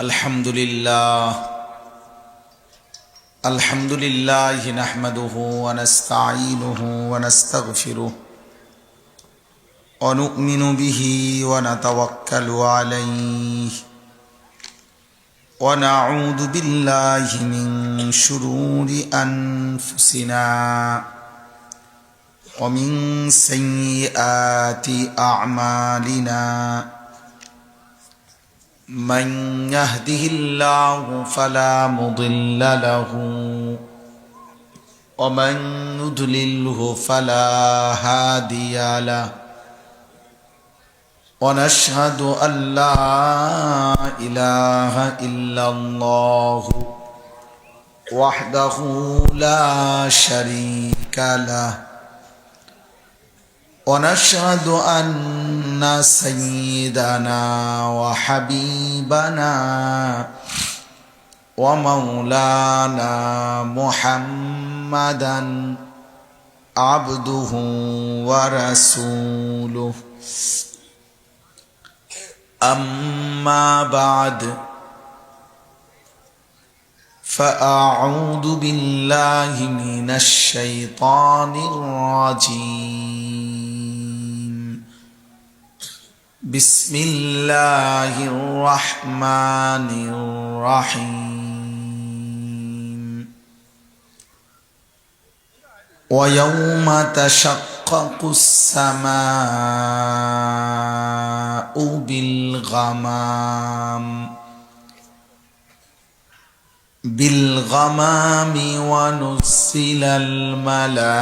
الحمد لله نحمده ونستعينه ونستغفره ونؤمن به ونتوكل عليه ونعوذ بالله من شرور أنفسنا ومن سيئات أعمالنا من يهده الله فلا مضل له ومن يضلله فلا هادي له ونشهد أن لا إله إلا الله وحده لا شريك له ونشهد أن سيدنا وحبيبنا ومولانا محمدا عبده ورسوله أما بعد فأعوذ بالله من الشيطان الرجيم بسم الله الرحمن الرحيم ويوم تشقق السماء بالغمام ونزل الملائكة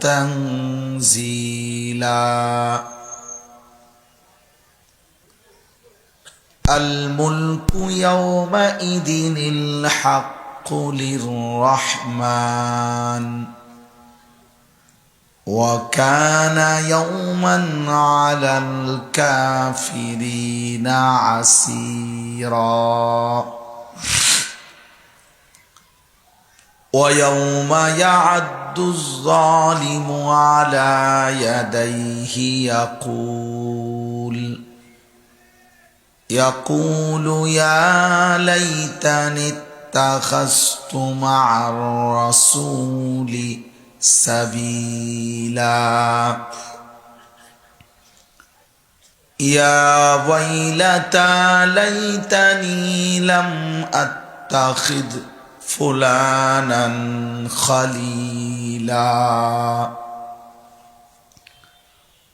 تنزيلا الملك يومئذ الحق للرحمن وكان يوما على الكافرين عسيرا ويوم يعد الظالم على يديه يقول يا ليتني اتخذت مع الرسول سبيلا يا ويلتى ليتني لم أتخذ فلانا خليلا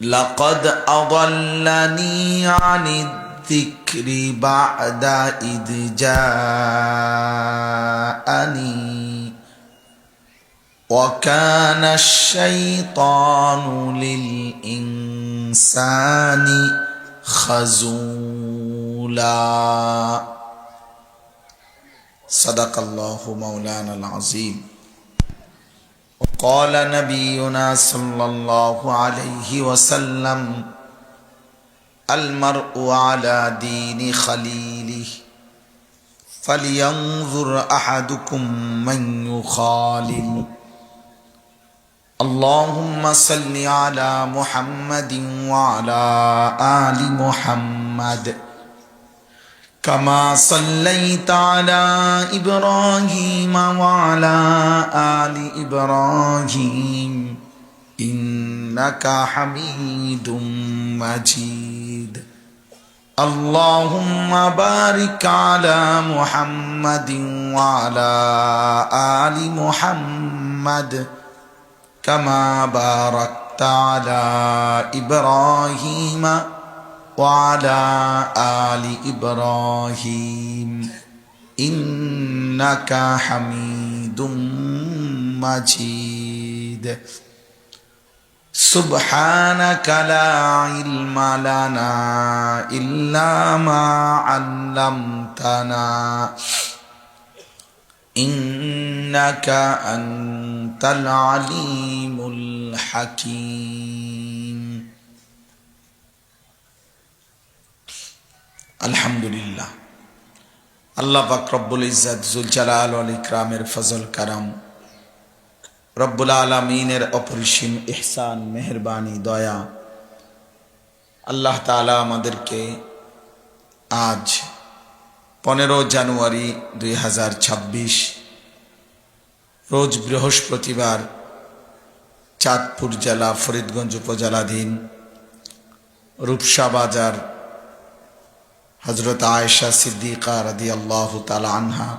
لقد أضلني عن الذكر بعد إذ جاءني وكان الشيطان للإنسان خذولا صدق الله مولانا العظيم وقال نبينا صلى الله عليه وسلم المرء على دين خليله فلينظر أحدكم من يخالل اللهم صل على محمد وعلى آل محمد كما صليت على إبراهيم وعلى آل إبراهيم إنك حميد مجيد اللهم بارك على محمد وعلى آل محمد كما باركت على إبراهيم وعلى آل إبراهيم إنك حميد مجيد سبحانك لا علم لنا إلا ما علمتنا إنك أنت العليم الحكيم الحمد لله الله পাক রব্বুল ইজ্জত জুল জালাল ওয়াল ইকরামের ফজল কারাম রব্বুল আলামিনের অপরিসীম ইহসান মেহেরবানি দয়া আল্লাহ তাআলা আমাদেরকে আজ 15 জানুয়ারি 2026 রোজ বৃহস্পতিবার চাঁদপুর জেলা ফরিদগঞ্জ উপজেলাধীন রূপসা বাজার হযরত আয়েশা সিদ্দিকা রাদিয়াল্লাহু তাআলা আনহা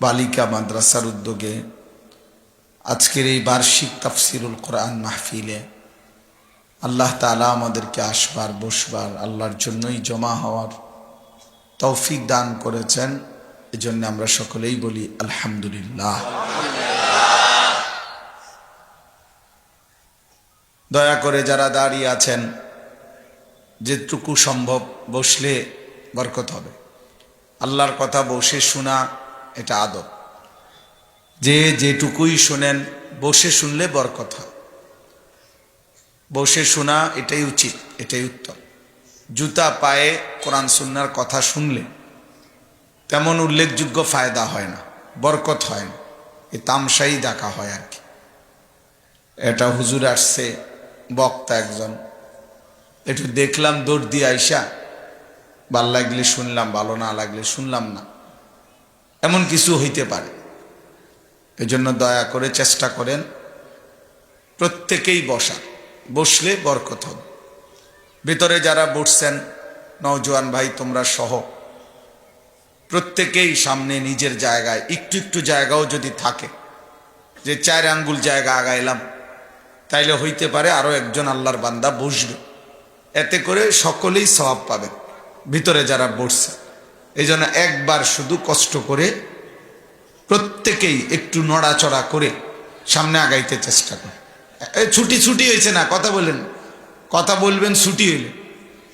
বালিকা মাদ্রাসার উদ্যোগে আজকের এই বার্ষিক তাফসিরুল কোরআন মাহফিলে আল্লাহ তাআলা আমাদেরকে আসবার বসবার আল্লাহর জন্যই জমা হওয়ার তৌফিক দান করেছেন। এজন্য আমরা সকলেই বলি আলহামদুলিল্লাহ। দয়া করে যারা দাঁড়িয়ে আছেন, যেটুকু সম্ভব বসলে বরকত হবে। আল্লাহর কথা বসে শোনা এটা আদব, যে যেটুকুই শোনেন বসে শুনলে বরকত হয়। বসে শোনা এটাই উচিত, এটাই উত্তম। জুতা পায়ে কোরআন সুন্নাহর কথা শুনলে তেমন উল্লেখযোগ্য ফায়দা হয় না, বরকত হয় না, এই তামসাই দেখা হয় আর কি। এটা হুজুর আসছে বক্তা একজন, একটু দেখলাম দৌড় দিয়ে আইসা, ভাল লাগলে শুনলাম, ভালো না লাগলে শুনলাম না, এমন কিছু হইতে পারে। এজন্য দয়া করে চেষ্টা করেন প্রত্যেকেই বসলে বরকত হবে। ভিতরে যারা বসছেন নওজোয়ান ভাই তোমরা সহ প্রত্যেকেই সামনে নিজের জায়গায় একটু একটু জায়গাও যদি থাকে, যে 4 আঙ্গুল জায়গা আগাইলাম, তাইলে হইতে পারে আরো একজন আল্লাহর বান্দা বসবে, এতে করে সকলেই সওয়াব পাবেন ভিতরে যারা বসছে। এই জন্য একবার শুধু কষ্ট করে প্রত্যেকেই একটু নড়াচড়া করে সামনে আগাইতে চেষ্টা করে। ছুটি হয়েছে না, কথা বলেন, কথা বলবেন ছুটি হইলে।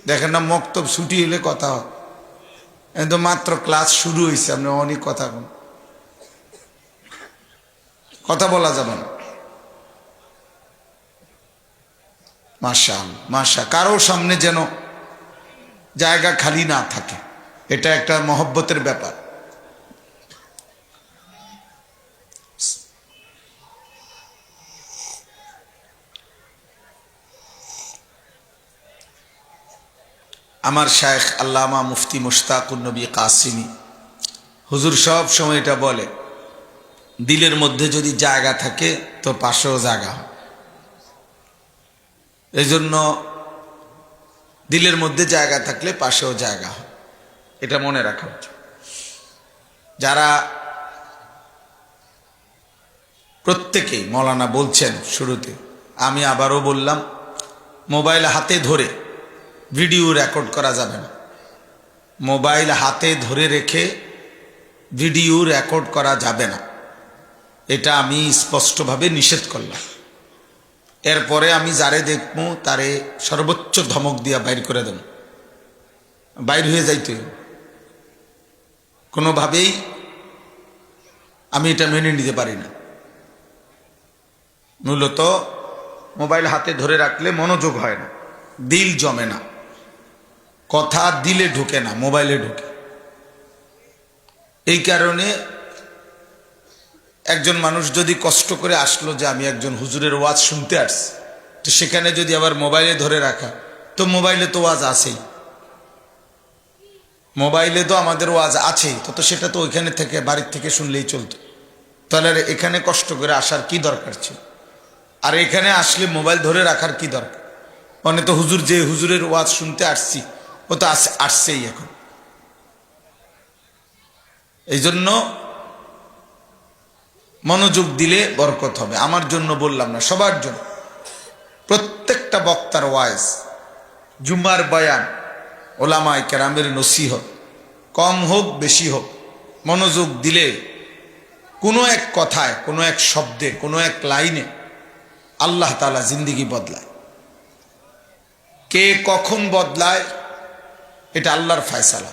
দেখেন না মক্তব ছুটি হইলে কথা হয়, কিন্তু মাত্র ক্লাস শুরু হয়েছে, আপনি অনেক কথা বলা যাবে না। মাশা কারো সামনে যেন জায়গা খালি না থাকে, এটা একটা মহব্বতের ব্যাপার। আমার শায়েখ আল্লামা মুফতি মুশতাকুন নবী কাসিমি হুজুর সব সময় এটা বলে, দিলের মধ্যে যদি জায়গা থাকে তো পাশেও জায়গা হয়। এই জন্য দিলের মধ্যে জায়গা থাকলে পাশেও জায়গা হয়, এটা মনে রাখা উচিত। যারা প্রত্যেকেই মৌলানা বলছেন শুরুতে, আমি আবারও বললাম, মোবাইল হাতে ধরে ভিডিও রেকর্ড করা যাবে না। মোবাইল হাতে ধরে রেখে ভিডিও রেকর্ড করা যাবে না, এটা আমি স্পষ্টভাবে নিষেধ করলাম। এরপরে আমি যারে দেখবো তারে সর্বোচ্চ ধমক দিয়া বাইর করে দেব, বাইর হয়ে যাইতে কোনোভাবেই আমি এটা মেনে নিতে পারি না। মূলত মোবাইল হাতে ধরে রাখলে মনোযোগ হয় না, দিল জমে না, কথা দিলে ঢুকে না, মোবাইলে ঢুকে। এই কারণে একজন মানুষ যদি কষ্ট করে আসলো যে আমি একজন হুজুরের ওয়াজ শুনতে আসছি, তো সেখানে যদি আবার মোবাইলে ধরে রাখা, তো মোবাইলে তো ওয়াজ আছেই, মোবাইলে তো আমাদের ওয়াজ আছেই, তো সেটা তো ওইখানে থেকে বাড়ির থেকে শুনলেই চলতো। তাহলে এখানে কষ্ট করে আসার কি দরকার ছিল? আর এখানে আসলে মোবাইল ধরে রাখার কি দরকার? মানে তো হুজুর যে হুজুরের ওয়াজ শুনতে আসছি ও তো আসছেই এখন। এই জন্য মনোযোগ দিলে বরকত হবে। আমার জন্য বললাম না, সবার জন্য। প্রত্যেকটা বক্তার ওয়াজ, জুমার বয়ান, ওলামায়ে কেরামের নসিহত, কম হোক বেশি হোক, মনোযোগ দিলে কোনো এক কথায়, কোনো এক শব্দে, কোনো এক লাইনে আল্লাহ তাআলা জিন্দেগি বদলায়। কে কখন বদলায় এটা আল্লাহর ফয়সালা,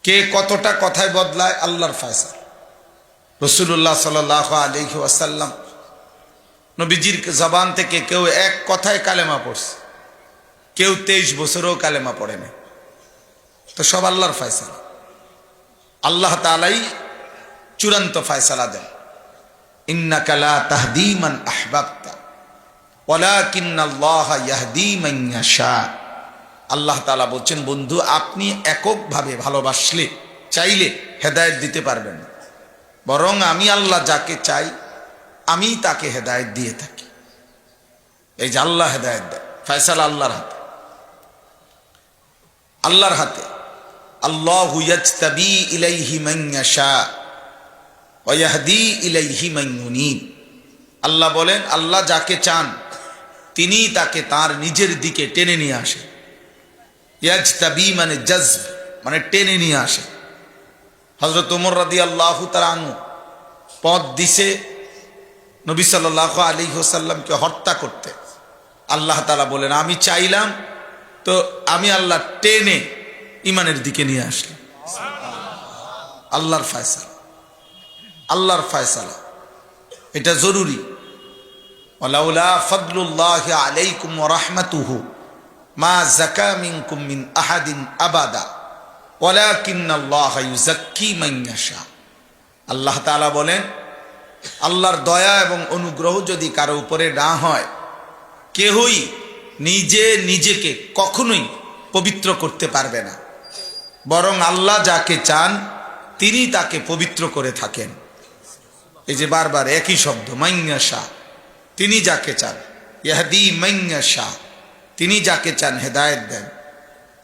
কে কতটা কথায় বদলায় আল্লাহর ফয়সালা। রাসূলুল্লাহ সাল্লাল্লাহু আলাইহি ওয়াসাল্লাম নবীজির জবান থেকে কেউ এক কথায় কালেমা পড়ছে, কেউ 23 বছরেও কালেমা পড়ে না। তো সব আল্লাহর ফয়সালা, আল্লাহ তাআলাই চূড়ান্ত ফয়সালা দেন। ইন্নাকা লা তাহদি মান আহবাবতা ওয়ালাকিন্নাল্লাহা ইয়াহদি মান ইয়াশা। আল্লাহ তাআলা বলছেন, বন্ধু আপনি এককভাবে ভালোবাসলে চাইলে হেদায়েত দিতে পারবেন না, বরং আমি আল্লাহ যাকে চাই আমি তাকে হেদায়েত দিয়ে থাকি। এই যে আল্লাহ হেদায়েত দেয়, ফয়সালা আল্লাহর হাতে, আল্লাহর হাতে। আল্লাহু ইয়াজতাবি ইলাইহি মান ইয়াশা ওয়া ইয়াহদি ইলাইহি মান ইউনিব। আল্লাহ বলেন, আল্লাহ যাকে চান তিনি তাকে তার নিজের দিকে টেনে নিয়ে আসে। ইয়াজতাবি মানে জজব, মানে টেনে নিয়ে আসে। হযরত ওমর রাদিয়াল্লাহু তাআলা আনহু পথ দিছে নবী সাল্লাল্লাহু আলাইহি ওয়াসাল্লামকে হত্যা করতে। আল্লাহ তাআলা বলেন, আমি চাইলাম তো আমি আল্লাহ টেনে ইমানের দিকে নিয়ে আসলাম। আল্লাহর ফয়সালা, আল্লাহর ফয়সালা, এটা জরুরি। ওয়ালাউলা ফাদলুল্লাহি আলাইকুম ওয়া রাহমাতুহু মা যাকা মিনকুম মিন আহাদিন আবাদা ওয়ালাকিন্নাল্লাহা ইউযাক্কি মান ইয়াশা। আল্লাহ তাআলা বলেন, আল্লাহর দয়া এবং অনুগ্রহ যদি কারো উপরে না হয়, কেহই নিজেকে কখনোই পবিত্র করতে পারবে না, বরং আল্লাহ যাকে চান তিনি তাকে পবিত্র করে থাকেন। এই যে বারবার একই শব্দ, মান ইয়াশা, তিনি যাকে চান, ইয়াহদি মান ইয়াশা, তিনি যাকে চান হেদায়েত দেন,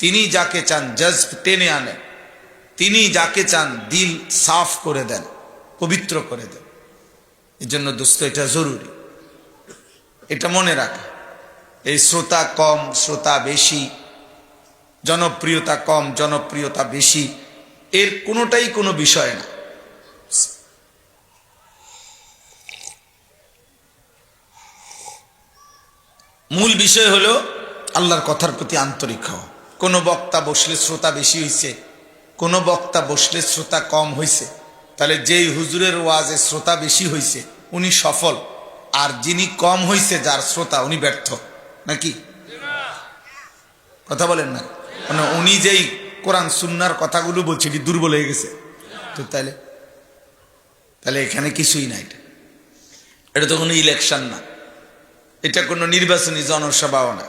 তিনি যাকে চান জজব টেনে আনেন, তিনি যাকে চান দিল সাফ করে দেন, পবিত্র করে দেন। এই জন্য দোস্ত এটা জরুরি, এটা মনে রাখা। এই শ্রোতা কম শ্রোতা বেশি, জনপ্রিয়তা কম জনপ্রিয়তা বেশি, এর কোনোটাই কোনো বিষয় না। মূল বিষয় হলো আল্লাহর কথার প্রতি আন্তরিক হওয়া। কোনো বক্তা বসলে শ্রোতা বেশি হয়েছে, কোনো বক্তা বসলে শ্রোতা কম হয়েছে, তাহলে যেই হুজুরের ওয়াজে শ্রোতা বেশি হয়েছে উনি সফল, আর যিনি কম হয়েছে যার শ্রোতা উনি ব্যর্থ, নাকি? কথা বলেন না? মানে উনি যেই কোরআন সুন্নাহর কথাগুলো বলছে এটি দুর্বল হয়ে গেছে, তো তাহলে এখানে কিছুই না। এটা তো কোনো ইলেকশন না, এটা কোনো নির্বাচনী জনসভাও না,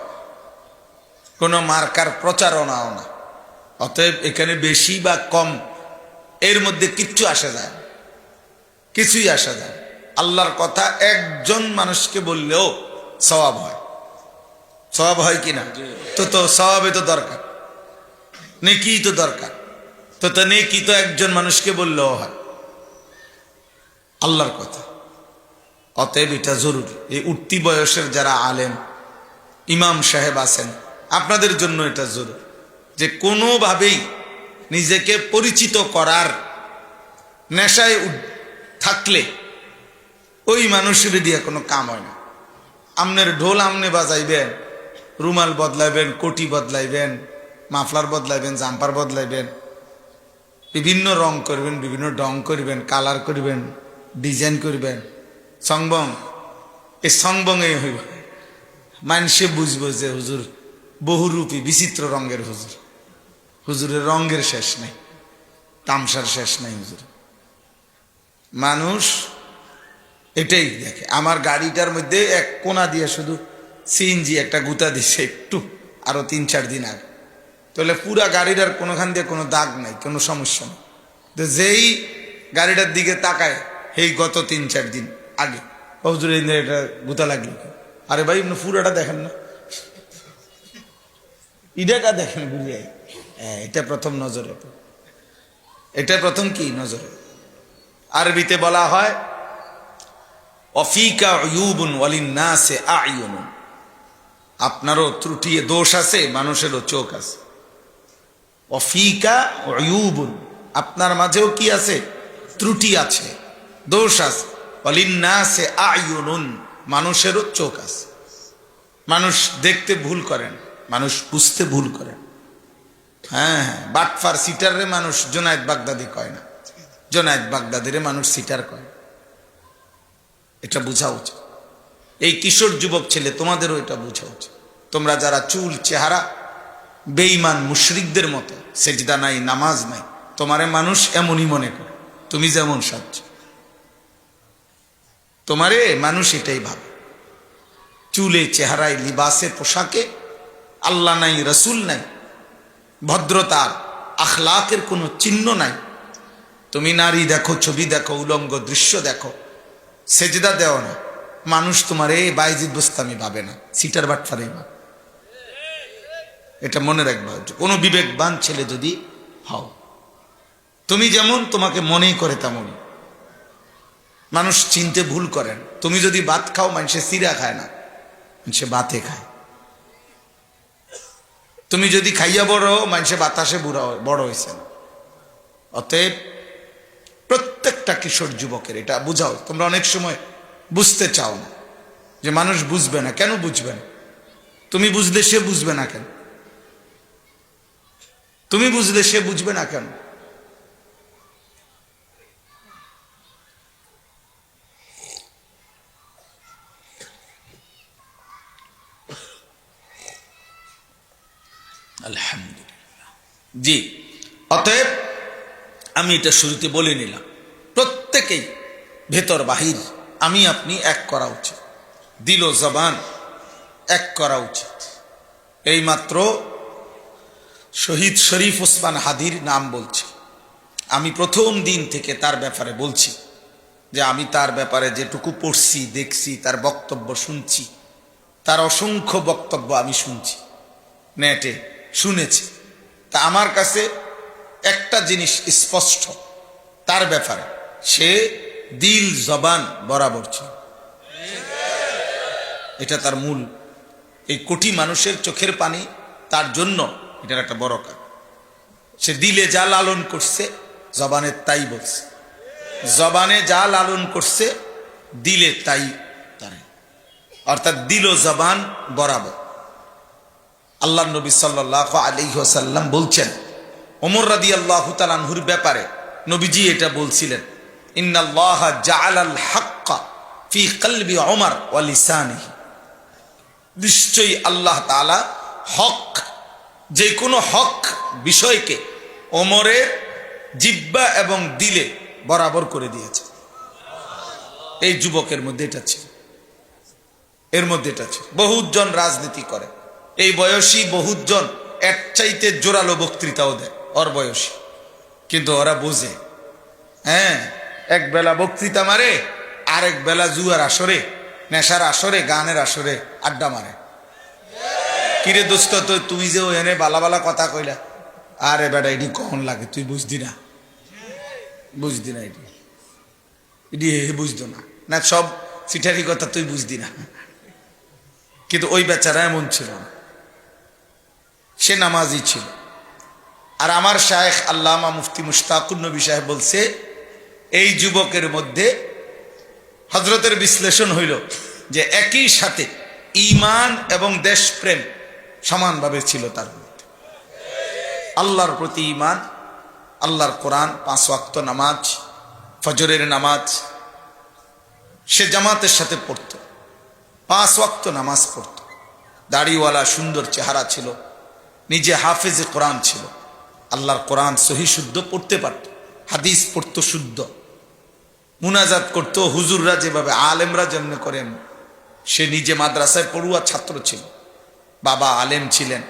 কোনো মার্কার প্রচারণাও না। অতএব এখানে বেশি বা কম এর মধ্যে কিচ্ছু আসা যায় না, কিছুই আসা যায়। আল্লাহর কথা একজন মানুষকে বললেও সওয়াব হয়। সওয়াব হয় কিনা? তো সওয়াবে তো দরকার, নেকি তো দরকার, তো নেকি তো একজন মানুষকে বললেও হয় আল্লাহর কথা। অতএব এটা জরুরি। এই উঠতি বয়সের যারা আলেম ইমাম সাহেব আছেন, আপনাদের জন্য এটা জরুরি যে কোনোভাবেই নিজেকে পরিচিত করার নেশায় থাকলে ওই মানুষের দিয়ে কোনো কাম হয় না। আমনের ঢোল আমনে বাজাইবেন, রুমাল বদলাইবেন, কোটি বদলাইবেন, মাফলার বদলাইবেন, জাম্পার বদলাইবেন, বিভিন্ন রং করবেন, বিভিন্ন ডং করবেন, কালার করবেন, ডিজাইন করবেন, সংবং, এই সংবঙে হইব। মানুষে বুঝবো যে হুজুর বহুরূপী বিচিত্র রঙের হুজুর, হুজুরের রঙের শেষ নেই, তামসার শেষ নাই হুজুর। মানুষ এটাই দেখে। আমার গাড়িটার মধ্যে এক কোনা দিয়ে শুধু সিএনজি একটা গুতা দিছে একটু, আরো 3-4 দিন আগে, তাহলে পুরা গাড়িটার কোনোখান দিয়ে কোনো দাগ নাই, কোনো সমস্যা নেই। তো যেই গাড়িটার দিকে তাকায় এই গত 3-4 দিন আগে, হুজুর এটা গুতা লাগলো। আরে ভাই পুরাটা দেখেন না, ইডাটা দেখেন ঘুরিয়াই। এটা প্রথম নজরে, এটা প্রথম কি নজরে। আরবিতে বলা হয় অফিকা উয়ুবুন ওয়ালিন্নাসে আয়ুনুন, আপনারও ত্রুটি দোষ আছে, মানুষেরও চোখ আছে। অফিকা উয়ুবুন, আপনার মাঝেও কি আছে? ত্রুটি আছে, দোষ আছে। ওয়ালিন্নাসে আয়ুনুন, মানুষেরও চোখ আছে। মানুষ দেখতে ভুল করেন, মানুষ বুঝতে ভুল করেন। হ্যাঁ, বাটফার সিটারে মানুষ জোনায়েদ বাগদাদি কয় না, জোনায়েদ বাগদাদিরে মানুষ সিটার কয়। এটা বোঝা উচিত। এই কিশোর যুবক ছেলে তোমাদেরও এটা বোঝা উচিত। তোমরা যারা চুল চেহারা বেঈমান মুশরিকদের মতো, সেজদা নাই, নামাজ নাই, তোমারে মানুষ এমনই মনে করে, তুমি যেমন সাজ, তোমারে মানুষ এটাই ভাবে। চুলে চেহারায় লিবাসে পোশাকে আল্লাহ নাই, রসুল নাই, ভদ্রতার আখলাকের কোনো চিহ্ন নাই। তুমি নারী দেখো, ছবি দেখো, উলঙ্গ দৃশ্য দেখো, সেজদা দেও না, মানুষ তোমার এই বাইজিদ বুস্তামি ভাবে না, সিটার বাটফারেই ভাবে। এটা মনে রাখবা। কোনো বিবেকবান ছেলে যদি হও, তুমি যেমন তোমাকে মনেই করে তেমন। মানুষ চিনতে ভুল করেন। তুমি যদি ভাত খাও, মানুষে সিরা খায় না, মানুষে ভাতে খায়। তুমি যদি খাইয়া বড় হও, মানুষে বাতাসে বড় হয়েছে না। অতএব প্রত্যেকটা কিশোর যুবকের এটা বুঝাও। তোমরা অনেক সময় বুঝতে চাও না, যে মানুষ বুঝবে না। কেন বুঝবে না? তুমি বুঝলে সে বুঝবে না কেন? তুমি বুঝলে সে বুঝবে না কেন? আলহামদুলিল্লাহ। জি, অতএব আমি এটা শুরুতে বলে নিলাম, প্রত্যেকেই ভেতর বাহির আমি আপনি এক করা উচিত, দিল ও জবান এক করা উচিত। এইমাত্র শহীদ শরীফ ওসমান হাদির নাম বলছি। আমি প্রথম দিন থেকে তার ব্যাপারে বলছি যে আমি তার ব্যাপারে যেটুকু পড়ছি, দেখছি, তার বক্তব্য শুনছি, তার অসংখ্য বক্তব্য আমি শুনছি, নেটে শুনেছি। তা আমার কাছে একটা জিনিস স্পষ্ট তার ব্যাপারে, সে দিল জবান বরাবর ছিল। এটা তার মূল। এই কোটি মানুষের চোখের পানি তার জন্য এটার একটা বড় কাজ। সে দিলে যা লালন করছে, জবানে তাই বলছে। জবানে যা লালন করছে, দিলে তাই তার, অর্থাৎ দিল জবান বরাবর। আল্লাহ নবী সাল্লাল্লাহু আলাইহি ওয়াসাল্লাম বলছেন, ওমর রাদিয়াল্লাহু তাআলা আনহুর ব্যাপারে নবীজি এটা বলছিলেন, ইন্নাল্লাহা জাআলাল হাক্কা ফি কলবি ওমর ওয়া লিসানিহি। নিশ্চয়ই আল্লাহ তাআলা হক, যে কোনো হক বিষয়কে ওমরের জিহ্বা এবং দিলে বরাবর করে দিয়েছে। এই যুবকের মধ্যে এটা ছিল, এর মধ্যে এটা ছিল। বহুজন রাজনীতি করে, এই বয়সী বহুজন এক চাইতে জোরালো বক্তৃতাও দেয় ওর বয়সী, কিন্তু ওরা বোঝে। হ্যাঁ, এক বেলা বক্তৃতা মারে, আরেক বেলা জুয়ার আসরে, নেশার আসরে, গানের আসরে আড্ডা মারে। কিরে দোস্ত, তো তুই যে ওখানে বালা বালা কথা কইলা, আরে বেটা এটি কখন লাগে তুই বুঝদি না, বুঝদি না, এটি এটি বুঝতো না, না সব সিটারি কথা তুই বুঝদি না। কিন্তু ওই বেচারা এমন ছিল না, সে নামাজি ছিল। আর আমার শায়েখ আল্লামা মুফতি মুশতাকুর নবী সাহেব বলছে, এই যুবকের মধ্যে হযরতের বিশ্লেষণ হইল যে একই সাথে ঈমান এবং দেশপ্রেম সমানভাবে ছিল তার মধ্যে। আল্লাহর প্রতি ঈমান, আল্লাহর কোরআন, 5 ওয়াক্ত নামাজ, ফজরের নামাজ সে জামাতের সাথে পড়ত, 5 ওয়াক্ত নামাজ পড়ত, দাড়িওয়ালা সুন্দর চেহারা ছিল, নিজে হাফেজে কোরআন ছিল, আল্লাহর কোরআন সহি শুদ্ধ পড়তে পারত, হাদিস পড়তো শুদ্ধ, মুনাজাত করতো হুজুররা যেভাবে, আলেমরা যেমন করেন। সে নিজে মাদ্রাসায় পড়ুয়া ছাত্র ছিল, বাবা আলেম ছিলেন,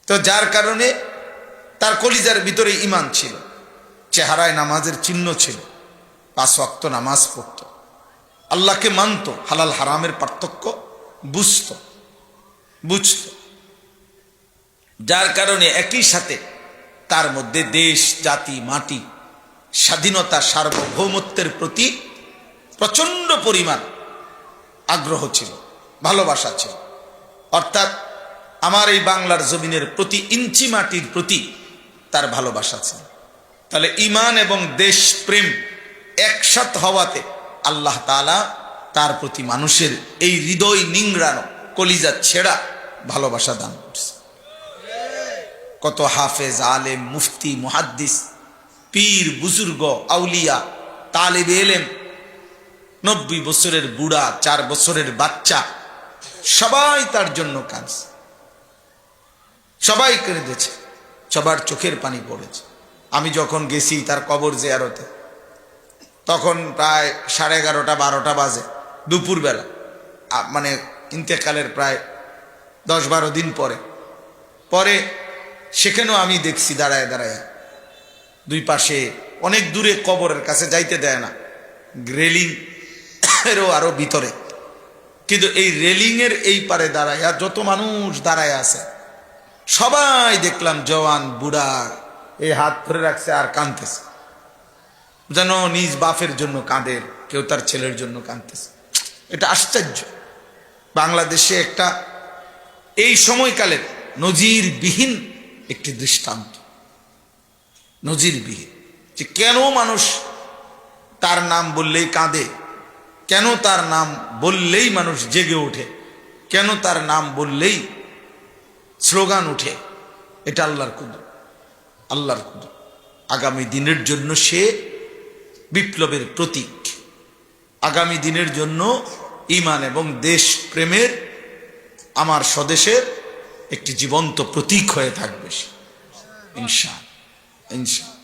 তো যার কারণে তার কলিজার ভিতরে ঈমান ছিল, চেহারায় নামাজের চিহ্ন ছিল, 5 ওয়াক্ত নামাজ পড়ত, আল্লাহকে মানত, হালাল হারামের পার্থক্য বুঝত, যার কারণে একই সাথে তার মধ্যে দেশ, জাতি, মাটি, স্বাধীনতা, সার্বভৌমত্বের প্রতি প্রচন্ড পরিমাণ আগ্রহ ছিল, ভালোবাসা ছিল। অর্থাৎ আমার এই বাংলার জমিনের প্রতি ইঞ্চি মাটির প্রতি তার ভালোবাসা ছিল। তাহলে ঈমান এবং দেশপ্রেম একসাথে হওয়াতে আল্লাহ তাআলা তার প্রতি মানুষের এই হৃদয় নিংড়ানো, কলিজা ছেঁড়া ভালোবাসা দান করছে। কত হাফেজ, আলেম, মুফতি, মুহাদ্দিস, পীর, বুজুর্গ, আউলিয়া, তালেবে ইলম, 90 বছরের বুড়া, 4 বছরের বাচ্চা, সবাই তার জন্য কাজ, সবাই করে দিয়েছে, সবার চোখের পানি পড়েছে। আমি যখন গেছি তার কবর জিয়ারতে, তখন প্রায় 11:30 12টা বাজে, দুপুরবেলা, মানে ইন্তেকালের প্রায় 10-12 দিন পরে পরে সেখানেও আমি দেখছি দাঁড়ায় দাঁড়ায় দুই পাশে অনেক দূরে কবরের কাছে যাইতে দেয় না, রেলিং এরও আরো ভিতরে, কিন্তু এই রেলিং এর এই পারে দাঁড়ায় যত মানুষ দাঁড়ায় আছে সবাই দেখলাম জওয়ান বুড়া এই হাত ধরে রাখছে আর কাঁদতেছে, যেন নিজ বাপের জন্য কাঁদে, কেউ তার ছেলের জন্য কাঁদতেছে। এটা আশ্চর্য। বাংলাদেশে একটা এই সময়কালের নজিরবিহীন একটি দৃষ্টান্ত, নজিরবিহীন, যে কেন মানুষ তার নাম বললেই কাঁদে, কেন তার নাম বললেই মানুষ জেগে ওঠে, কেন তার নাম বললেই স্লোগান উঠে। এটা আল্লাহর কুদরত, আল্লাহর কুদরত। আগামী দিনের জন্য সে বিপ্লবের প্রতীক, আগামী দিনের জন্য ঈমান এবং দেশ প্রেমের, আমার স্বদেশের একটি জীবন্ত প্রতীক হয়ে থাকবে সে, ইনশাআল্লাহ, ইনশাআল্লাহ।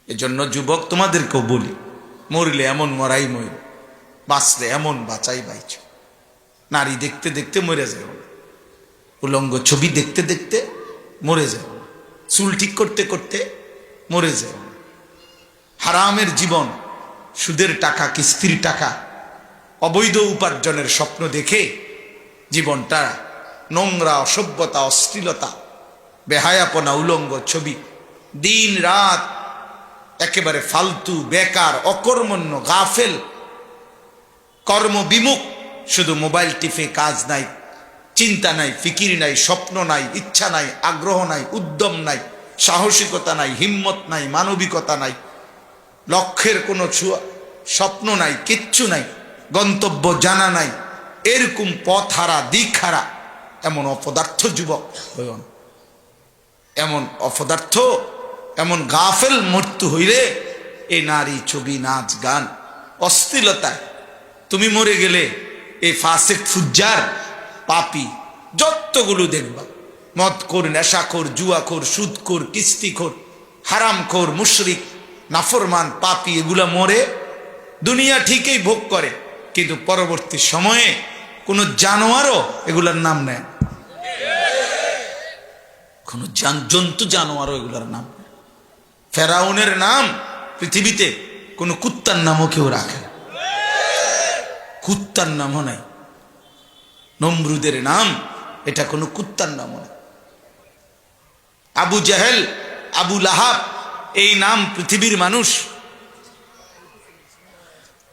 এজন্য যুবক তোমাদেরকেও বলি, মরলে এমন মরাই মর, বাঁচলে এমন বাঁচাই বাইচ। নারী দেখতে দেখতে মরে যায়, উলঙ্গ ছবি দেখতে দেখতে মরে যায়, চুল ঠিক করতে করতে মরে যায়, হারামের জীবন, সুদের টাকা, কিস্তির টাকা, অবৈধ উপার্জনের স্বপ্ন দেখে জীবনটা নোংরা, অসভ্যতা, অশ্লীলতা, বেহায়াপনা, উলঙ্গ ছবি, দিন রাত একেবারে ফালতু, বেকার, অকর্মণ্য, গাফেল, কর্মবিমুখ, শুধু মোবাইল টিপে কাজ নাই, চিন্তা নাই, ফিকির নাই, স্বপ্ন নাই, ইচ্ছা নাই, আগ্রহ নাই, উদ্যম নাই, সাহসিকতা নাই, হিম্মত নাই, মানবিকতা নাই, লক্ষ্যের কোনো স্বপ্ন নাই, কিচ্ছু নাই, গন্তব্য জানা নাই, এরকম পথ হারা, দিক হারা এমন অপদার্থ যুবক, এমন অপদার্থ, এমন গাফেল মৃত্যু হইলে এই নারী, ছবি, নাচ, গান, অশ্লীলতায় তুমি মরে গেলে এই ফাসিক, ফুজ্জার, পাপী যতগুলো দেখবা, মদখোর, নেশাখোর, জুয়াখোর, সুদখোর, কিস্তিখোর, হারামখোর, মুশরিক, নাফরমান, পাপী, এগুলা মরে দুনিয়া ঠিকই ভোগ করে, কিন্তু পরবর্তী সময়ে কোন জানোয়ারও এগুলার নাম নেয়, কোন জন্তু জানোয়ারও এগুলার নাম নেয়। ফেরাউনের নাম পৃথিবীতে কোন কুত্তার নামও কেউ রাখে, কুত্তার নামও নাই। নমরুদের নাম এটা কোনো কুত্তার নামও নাই। আবু জাহেল, আবু লাহাব, এই নাম পৃথিবীর মানুষ,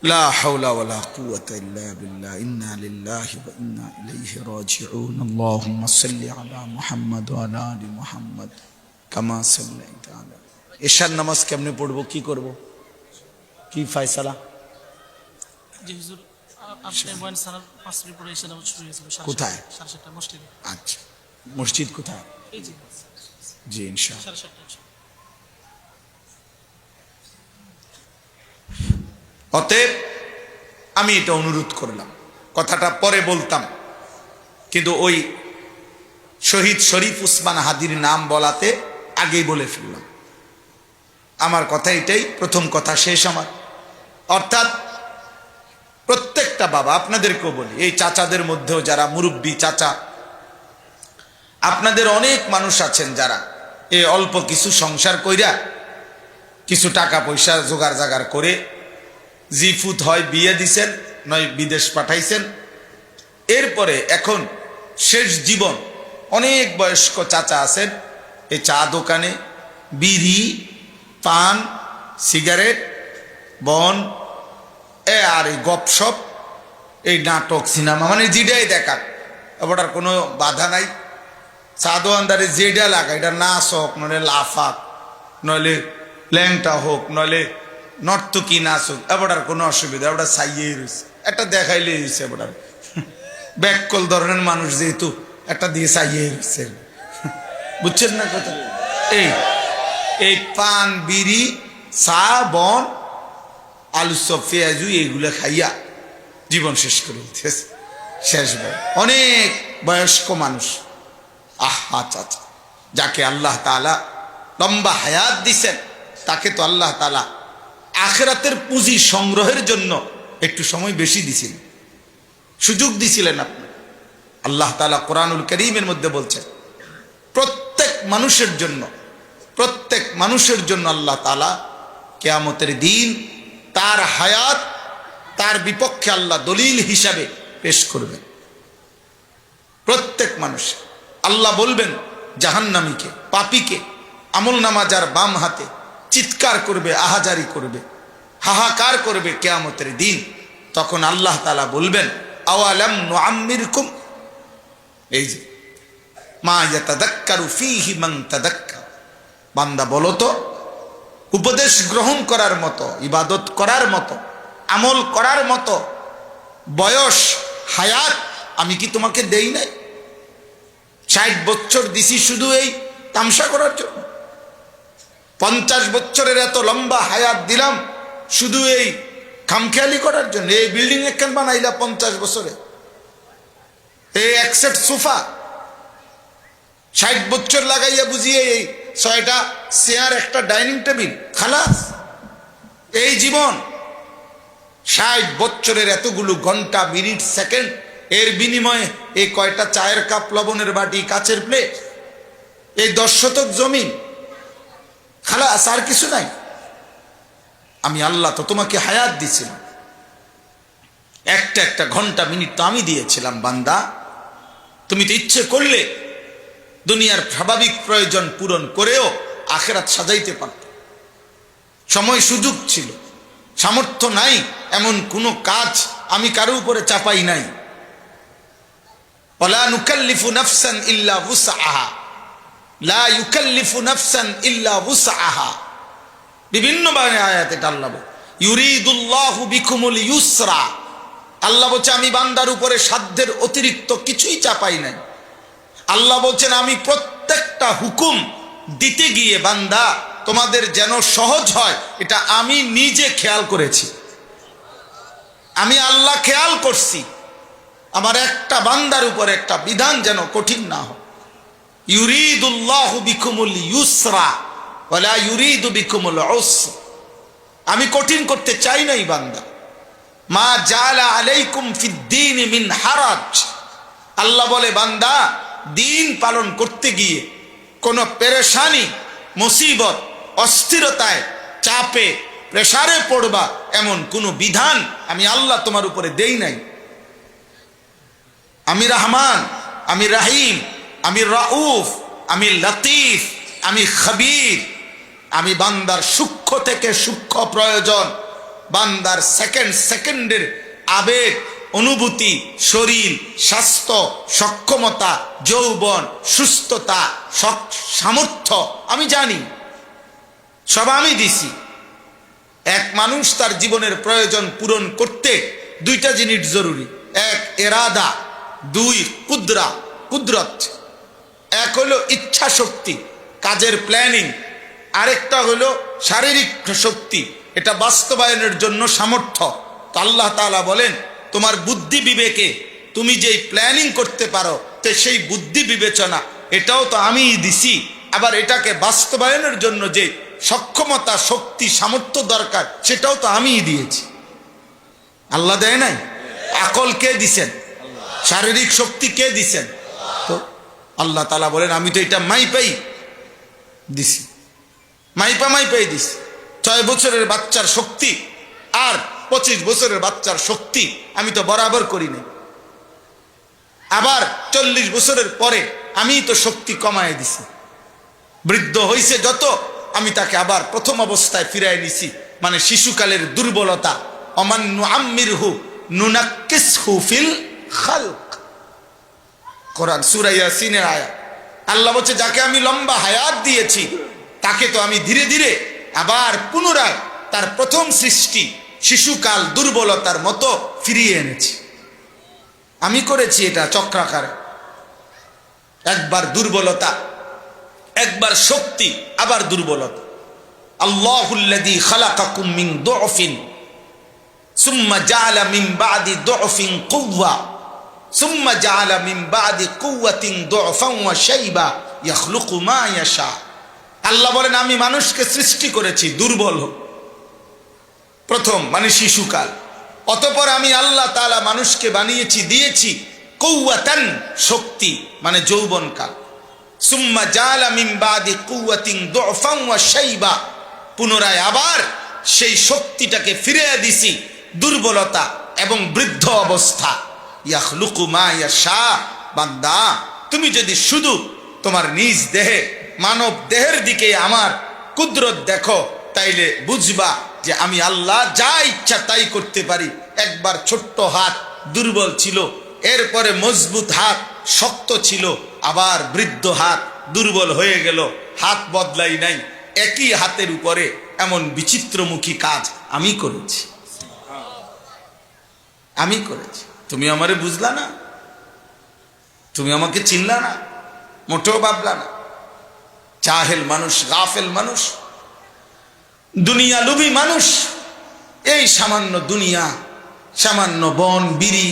লা হাওলা ওয়ালা কুওয়াতা ইল্লা বিল্লাহ, ইন্না লিল্লাহি ওয়া ইন্না ইলাইহি রাজিউন। আল্লাহুম্মা সাল্লি আলা মুহাম্মাদ ওয়া আলা আলি মুহাম্মাদ কামা সাল্লাইতা আলা। এশার নামাজ কেমনে পড়বো, কি করব, কি ফয়সালা? জি হুজুর, আপনি বয়ান সালার 5 মিনিট পরে এশার নামাজ শুরু হয়েছিল। কোথায়? 7:30 মসজিদে। আচ্ছা, মসজিদ কোথায়? এই জি জি ইনশাআল্লাহ। 7:30। অতএব আমি এটা অনুরোধ করলাম, কথাটা পরে বলতাম, কিন্তু ওই শহীদ শরীফ উসমান হাদির নাম বলাতে আগেই বলে ফেললাম। আমার কথা এটাই, প্রথম কথা শেষ আমার। অর্থাৎ প্রত্যেকটা বাবা, আপনাদেরকেও বলি, এই চাচাদের মধ্যেও যারা মুরব্বী চাচা, আপনাদের অনেক মানুষ আছেন যারা এই অল্প কিছু সংসার কইরা, কিছু টাকা পয়সা জোগাড় জাগার করে জিফুত হয় বিয়ে দিছেন, নয় বিদেশ পাঠাইছেন, এরপরে এখন শেষ জীবন, অনেক বয়স্ক চাচা আছেন এই চা দোকানে বিড়ি, পান, সিগারেট, বন, আর এই গপসপ, এই নাটক, সিনেমা, মানে যেটাই দেখার, ওটার কোনো বাধা নাই। চা দোকানদারে যেটা লাগা, এটা নাচ হোক, নইলে লাফাক, নইলে ল্যাংটা হোক, নইলে নর্তকী নাচ হোক, এবারটার কোনো অসুবিধা, এবার চাইয়েই রয়েছে, একটা দেখাইলে রয়েছে, এবার ব্যাককল ধরনের মানুষ যেহেতু একটা দিয়ে চাইয়েই রয়েছে, বুঝছেন না কথা? এই পান, বিড়ি, চা, বন, আলু চপ, পেঁয়াজু, এইগুলা খাইয়া জীবন শেষ করে দিতেছে। শেষ ভাই অনেক বয়স্ক মানুষ, আহা চাচা, যাকে আল্লাহ তাআলা লম্বা হায়াত দিছেন, তাকে তো আল্লাহ তাআলা আখিরাতের পুঁজি সংগ্রহের জন্য একটু সময় বেশি দিছিলেন, সুযোগ দিছিলেন আপনি। আল্লাহ তাআলা কোরআনুল কারীমের মধ্যে বলছেন প্রত্যেক মানুষের জন্য আল্লাহ তাআলা কিয়ামতের দিন তার হায়াত তার বিপক্ষে আল্লাহ দলিল হিসাবে পেশ করবেন। প্রত্যেক মানুষ আল্লাহ বলবেন জাহান্নামীকে, পাপীকে, আমলনামা যার বাম হাতে, চিৎকার করবে, আহাজারি করবে, হাহাকার করবে কিয়ামতের দিন। তখন আল্লাহ তাআলা বলবেন আওয়ালাম নুআম্মিরকুম, এই যে মা ইয়াতাযাক্কারু ফীহি মান তাযাক্কার, বান্দা বলো তো উপদেশ গ্রহণ করার মতো, ইবাদত করার মতো, আমল করার মতো বয়স, হায়াত আমি কি তোমাকে দেই নাই? 60 বছর দিছি শুধু এই তামসা করার জন্য? 50 বছরের এত লম্বা হায়াত দিলাম শুধু এই খামখেয়ালি করার জন্য? এই বিল্ডিং একখান বানাইলা 50 বছরে, এই এক সেট সোফা 60 বছর লাগাইয়া বুঝিয়ে এই 6টা চেয়ার, একটা ডাইনিং টেবিল, খালাস। এই জীবন 60 বছরের এতগুলো ঘন্টা, মিনিট, সেকেন্ড, এর বিনিময়ে এই কয়টা চায়ের কাপ, লবণের বাটি, কাচের প্লেট, এই 10 শতক জমি, খালাস, আর কিছু নাই। আমি আল্লাহ তো তোমাকে হায়াত দিয়েছিলাম, একটা ঘন্টা, মিনিট তো আমি দিয়েছিলাম বান্দা। তুমি তো ইচ্ছে করলে দুনিয়ার স্বাভাবিক প্রয়োজন পূরণ করেও আখিরাত সাজাইতে পারত। সময় সুযোগ ছিল, সামর্থ্য নাই এমন কোনো কাজ আমি কারো উপরে চাপাই নাই। ওয়ালা নুকাল্লিফু নাফসান ইল্লা উসআহা, লা ইউকাল্লিফু নাফসান ইল্লা উসআহা। বিভিন্ন আয়াতে আল্লাহ বলে ইউরিদুল্লাহু বিকুমুল ইউসরা, আল্লাহ বলছে আমি বান্দার উপরে সাধ্যের অতিরিক্ত কিছুই চাপাই নাই। আল্লাহ বলছেন আমি প্রত্যেকটা হুকুম দিতে গিয়ে বান্দা তোমাদের যেন সহজ হয় এটা আমি নিজে খেয়াল করেছি। আমি আল্লাহ খেয়াল করছি আমার একটা বান্দার উপরে একটা বিধান যেন কঠিন না হয়। ইউরিদুল্লাহু বিকুমুল ইউসরা ওয়ালা ইউরিদু বিকুমুল উসর, আমি কঠিন করতে চাই নাই বান্দা। মা জাআলা আলাইকুম ফিদ্দীন মিন হারাজ, আল্লাহ বলে বান্দা দিন পালন করতে গিয়ে কোনো পেরেশানি, মুসিবত, অস্থিরতায়, চাপে, প্রেসারে পড়বা এমন কোনো বিধান আমি আল্লাহ তোমার উপরে দেই নাই। আমি রহমান, আমি রহিম, আমি রাউফ, আমি লতিফ, আমি খবীর। আমি বান্দার সূক্ষ্ম থেকে সূক্ষ্ম প্রয়োজন, বান্দার সেকেন্ডের আবেগ, অনুভূতি, শরীর, স্বাস্থ্য, সক্ষমতা, যৌবন, সুস্থতা, সামর্থ্য আমি জানি, সব আমি দিছি। এক মানুষ তার জীবনের প্রয়োজন পূরণ করতে 2টা জিনিস জরুরি, 1 এরাদা, 2 কুদরত। এক হলো ইচ্ছা শক্তি, কাজের প্ল্যানিং, আরেকটা হলো শারীরিক শক্তি, এটা বাস্তবায়নের জন্য সামর্থ্য। তো আল্লাহ তাআলা বলেন তোমার বুদ্ধি বিবেকে তুমি যেই প্ল্যানিং করতে পারো তো সেই বুদ্ধি বিবেচনা এটাও তো আমিই দিছি, আবার এটাকে বাস্তবায়নের জন্য যে সক্ষমতা, শক্তি, সামর্থ্য দরকার সেটাও তো আমিই দিয়েছি। আল্লাহ দেয় নাই? আকল কে দিছেন? শারীরিক শক্তি কে দিছেন? তো আল্লাহ তাআলা বলেন আমি তো এটা মাইপাই দিছি, মাইপাই দিছি। 6 বছরের বাচ্চার শক্তি আর 25 বছরের বাচ্চার শক্তি আমি তো বরাবর করি নাই। আবার 40 বছরের পরে আমি তো শক্তি কমায় দিছি। বৃদ্ধ হইছে যত আমি তাকে আবার প্রথম অবস্থায় ফিরাই নিছি, মানে শিশুকালের দুর্বলতা। অমান নুআম্মিরহু নুনাক্কিসহু ফিল খালক, কোরআন সূরা ইয়াসিনের আয়াত। আল্লাহ বলছে যাকে আমি লম্বা হায়াত দিয়েছি তাকে তো আমি ধীরে ধীরে আবার পুনরায় তার প্রথম সৃষ্টি শিশুকাল দুর্বলতার মতো ফিরিয়ে এনেছি। আমি করেছি এটা চক্রাকারে, একবার দুর্বলতা, একবার শক্তি, আবার দুর্বলতা। আল্লাহুল্লাযী খালাকাকুম মিন দুআফিন সুম্মা জাআলা মিন বাদি দুআফিন কুওয়া সুম্মা জাআলা মিন বাদি কুওয়াতিন দুআফান ওয়া শাইবা ইয়াখলুকু মা ইয়াশা। আল্লাহ বলেন আমি মানুষকে সৃষ্টি করেছি দুর্বল, প্রথম মানে শিশুকাল, অতঃপর আমি আল্লাহ তাআলা মানুষকে বানিয়েছি, দিয়েছি কুওয়াতান শক্তি মানে যৌবনকাল, সুম্মা জালা মিন বাদি কুওয়াতিন দুফান ওয়া শাইবা, পুনরায় আবার সেই শক্তিটাকে ফিরিয়ে দিছি দুর্বলতা এবং বৃদ্ধ অবস্থা। ইয়াখলুকু মা ইয়াশা, বান্দা তুমি যদি শুধু তোমার নিজ দেহে মানব দেহের দিকে আমার কুদরত দেখো, তাইলে বুঝবা যে আমি আল্লাহ যা ইচ্ছা তাই করতে পারি। একবার ছোট্ট হাত দুর্বল ছিল, এরপরে মজবুত হাত শক্ত ছিল, আবার বৃদ্ধ হাত দুর্বল হয়ে গেল, হাত বদলাই নাই, একই হাতের উপরে এমন বিচিত্রমুখী কাজ আমি করেছি, আমি করেছি। তুমি আমারে বুঝলা না, তুমি আমাকে চিনলা না, মোটেও ভাবলা না। জাহেল মানুষ, গাফেল মানুষ, দুনিয়া লুভী মানুষ, এই সামান্য দুনিয়া, সামান্য বন বিড়ি,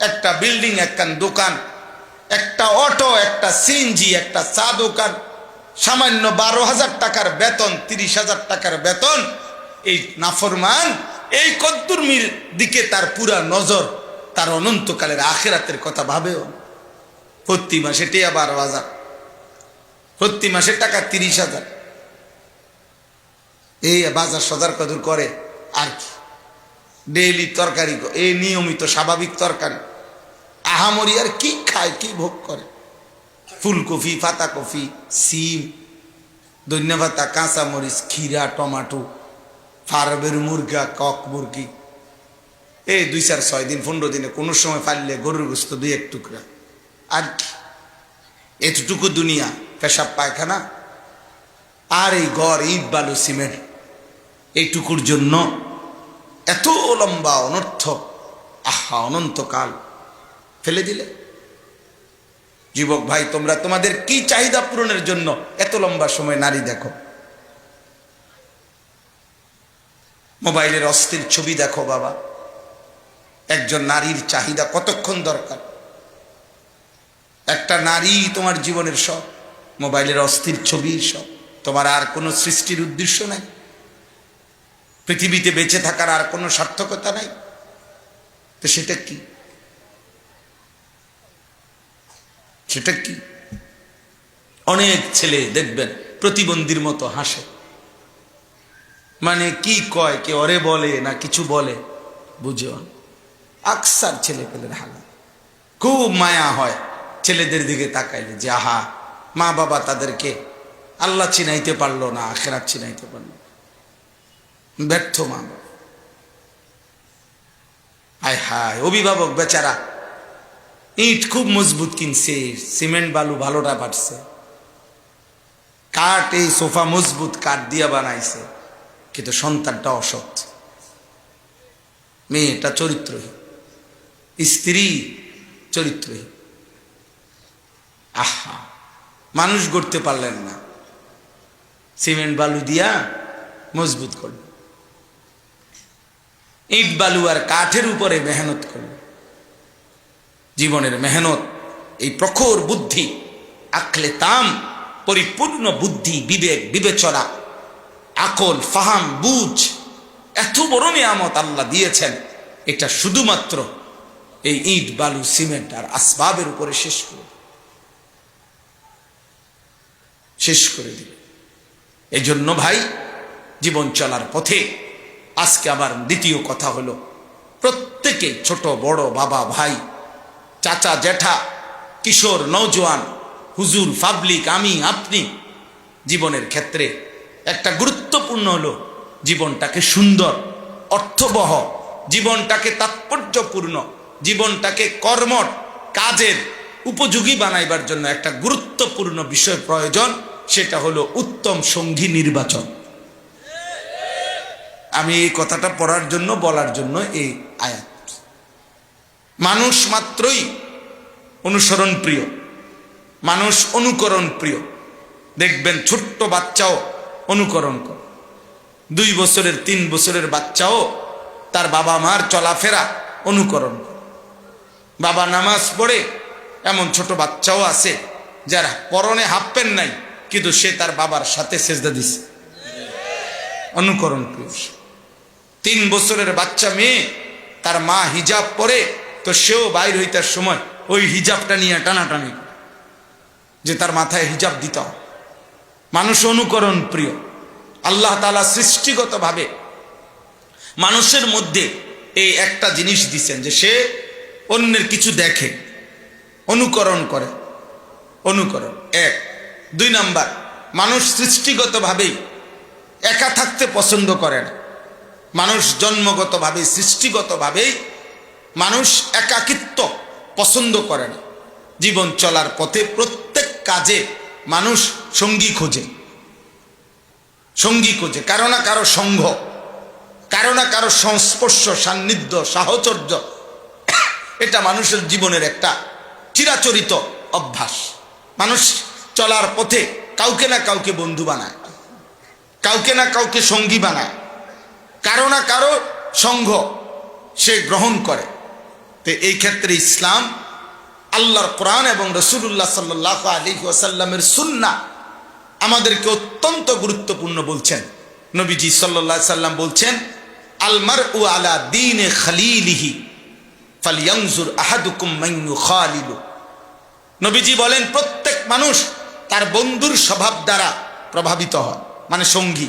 একটা বিল্ডিং, একখান দোকান, একটা অটো, একটা সিএনজি, একটা চা দোকান, সামান্য 12,000 টাকার বেতন, 30,000 টাকার বেতন, এই নাফরমান এই কদ্দুরমির দিকে তার পুরা নজর, তার অনন্তকালের আখিরাতের কথা ভাবেও। প্রতি মাসে টিয়া 12,000, প্রতি মাসে টাকা 30,000, এই বাজার সদার কদর করে আর কি, ডেইলি তরকারি, এই নিয়মিত স্বাভাবিক তরকারি, আহামরি আর কি খায়, কি ভোগ করে, ফুলকপি, পাতাকপি, সিম, ধন্যপাতা, কাঁচামরিচ, ক্ষীরা, টমাটো, ফার্মের মুরগা, কক মুরগি, এই 2, 4, 6 দিন 15 দিনে কোনো সময় পারলে গরুর গোস্ত 2-1 টুকরা, আর কি এতটুকু দুনিয়া, পেশাব পায়খানা, আর এই ঘর ইট বালু সিমেন্ট, এইটুকুর জন্য এত লম্বা অনর্থক, আহা অনন্তকাল ফেলে দিলে। যুবক ভাই, তোমরা তোমাদের কি চাহিদা পূরণের জন্য এত লম্বা সময় নারী দেখো? মোবাইলের অস্থির ছবি দেখো বাবা। একজন নারীর চাহিদা কতক্ষণ দরকার? একটা নারী তোমার জীবনের সব, মোবাইলের অস্থির ছবি সব, তোমার আর কোনো সৃষ্টির উদ্দেশ্য নাই, পৃথিবীতে বেঁচে থাকার আর কোনো সার্থকতা নাই, তো সেটা কি? সেটা কি? অনেক ছেলে দেখবেন প্রতিবন্ধীর মতো হাসে, মানে কি কয়, কে ওরে বলে না কিছু বলে বুঝো। আকসার ছেলে পেলের হালা, খুব মায়া হয় ছেলেদের দিকে তাকাইলে, যে আহা মা বাবা তাদেরকে আল্লাহ চিনাইতে পারলো না, আখিরাত চিনাইতে পারলো, ব্যর্থ মা বাবা। হায় হায়, অভিভাবক বেচারা ইট খুব মজবুত কিনছে, সিমেন্ট বালু ভালোটা পাঠছে, কাঠ এই সোফা মজবুত কাঠ দিয়া বানাইছে, কিন্তু সন্তানটা অসৎ, মেয়েটা চরিত্রহীন, স্ত্রী চরিত্রহীন। আহা, মানুষ গড়তে পারলেন না, সিমেন্ট বালু দিয়া মজবুত করল, ইট বালু আর কাঠের উপরে মেহনত করল। জীবনের মেহনত, এই প্রখর বুদ্ধি, আকলে তাম, পরিপূর্ণ বুদ্ধি, বিবেক বিবেচনা, আকল, ফাহাম, বুঝ, এত বড় নিয়ামত আল্লাহ দিয়েছেন, এটা শুধুমাত্র এই ইট বালু সিমেন্ট আর আসবাবের উপরে শেষ করে দিল। এই জন্য ভাই, জীবন চলার পথে আজকে আবার দ্বিতীয় কথা হলো, প্রত্যেকে ছোট বড়, বাবা ভাই, চাচা জ্যাঠা, কিশোর নওজোয়ান, হুজুর, পাবলিক, আমি আপনি, জীবনের ক্ষেত্রে একটা গুরুত্বপূর্ণ হলো জীবনটাকে সুন্দর, অর্থবহ, জীবনটাকে তাৎপর্যপূর্ণ, জীবনটাকে কর্মঠ কাজের উপযোগী বানাইবার জন্য একটা গুরুত্বপূর্ণ বিষয় প্রয়োজন, সেটা হলো উত্তম সঙ্গী নির্বাচন। আমি এই কথাটা পড়ার জন্য, বলার জন্য এই আয়াত। মানুষ মাত্রই অনুসরণ প্রিয়, মানুষ অনুকরণ প্রিয়। দেখবেন ছোট্ট বাচ্চাও অনুকরণ করে, 2 বছরের 3 বছরের বাচ্চাও তার বাবা মার চলাফেরা অনুকরণ করে। বাবা নামাজ পড়ে, এমন ছোট বাচ্চাও আছে যার পরনে হাফ প্যান্ট নাই, কিন্তু সে তার বাবার সাথে সেজদা দিছে, অনুকরণ প্রিয়। 3 বছরের বাচ্চা মেয়ে, তার মা হিজাব পরে, তো সেও বাইর হইতার সময় ওই হিজাবটা নিয়ে টানাটানি, যে তার মাথায় হিজাব দিতে হবে। মানুষ অনুকরণ প্রিয়। আল্লাহ তাআলা সৃষ্টিগতভাবে মানুষের মধ্যে এই একটা জিনিস দিচ্ছেন যে সে অন্যের কিছু দেখে, অনুকরণ করে। অনুকরণ এক। দুই নাম্বার, মানুষ সৃষ্টিগতভাবেই একা থাকতে পছন্দ করে না। মানুষ জন্মগতভাবে, সৃষ্টিগতভাবেই মানুষ একাকিত্ব পছন্দ করে না। জীবন চলার পথে প্রত্যেক কাজে মানুষ সঙ্গী খোঁজে, সঙ্গী খোঁজে। কারো না কারো সঙ্গ, কারো না কারো সংস্পর্শ, সান্নিধ্য, সাহচর্য, এটা মানুষের জীবনের একটা চিরাচরিত অভ্যাস। মানুষ চলার পথে কাউকে না কাউকে বন্ধু বানায়, কাউকে না কাউকে সঙ্গী বানায়, কারো না কারো সঙ্গ সে গ্রহণ করে। তো এই ক্ষেত্রে ইসলাম, আল্লাহর কোরআন এবং রাসূলুল্লাহ সাল্লাল্লাহু আলাইহি ওয়াসাল্লামের সুন্নাহ আমাদেরকে অত্যন্ত গুরুত্বপূর্ণ বলছেন। নবীজি সাল্লাল্লাহু আলাইহি সাল্লাম বলছেন, আল মারউ আলা দীনে খলিলিহি ফালইয়ানজুর আহাদুকুম মান ইউখালিলু। নবীজি বলেন, প্রত্যেক মানুষ তার বন্ধুর স্বভাব দ্বারা প্রভাবিত হয়, মানে সঙ্গী।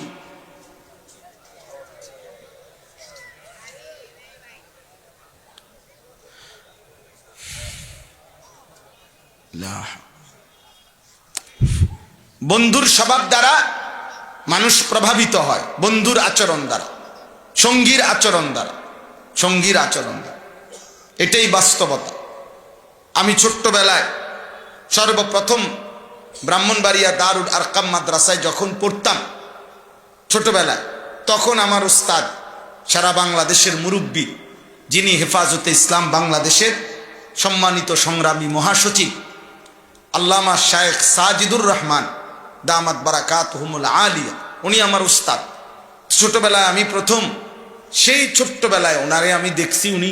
বন্ধুর স্বভাব দ্বারা মানুষ প্রভাবিত হয়, বন্ধুর আচরণ দ্বারা, সঙ্গীর আচরণ দ্বারা, সঙ্গীর আচরণ দ্বারা। এটাই বাস্তবতা। আমি ছোট্টবেলায় সর্বপ্রথম ব্রাহ্মণবাড়িয়া দারুল আরকাম মাদ্রাসায় যখন পড়তাম ছোটবেলায়, তখন আমার উস্তাদ, সারা বাংলাদেশের মুরব্বী, যিনি হেফাজতে ইসলাম বাংলাদেশের সম্মানিত সংগ্রামী মহাসচিব আল্লামা শায়েখ সাজিদুর রহমান দামাত বারাকাতুহুমুল আলিয়া, উনি আমার উস্তাদ। ছোটবেলায় আমি প্রথম, সেই ছোট্টবেলায় ওনারে আমি দেখছি, উনি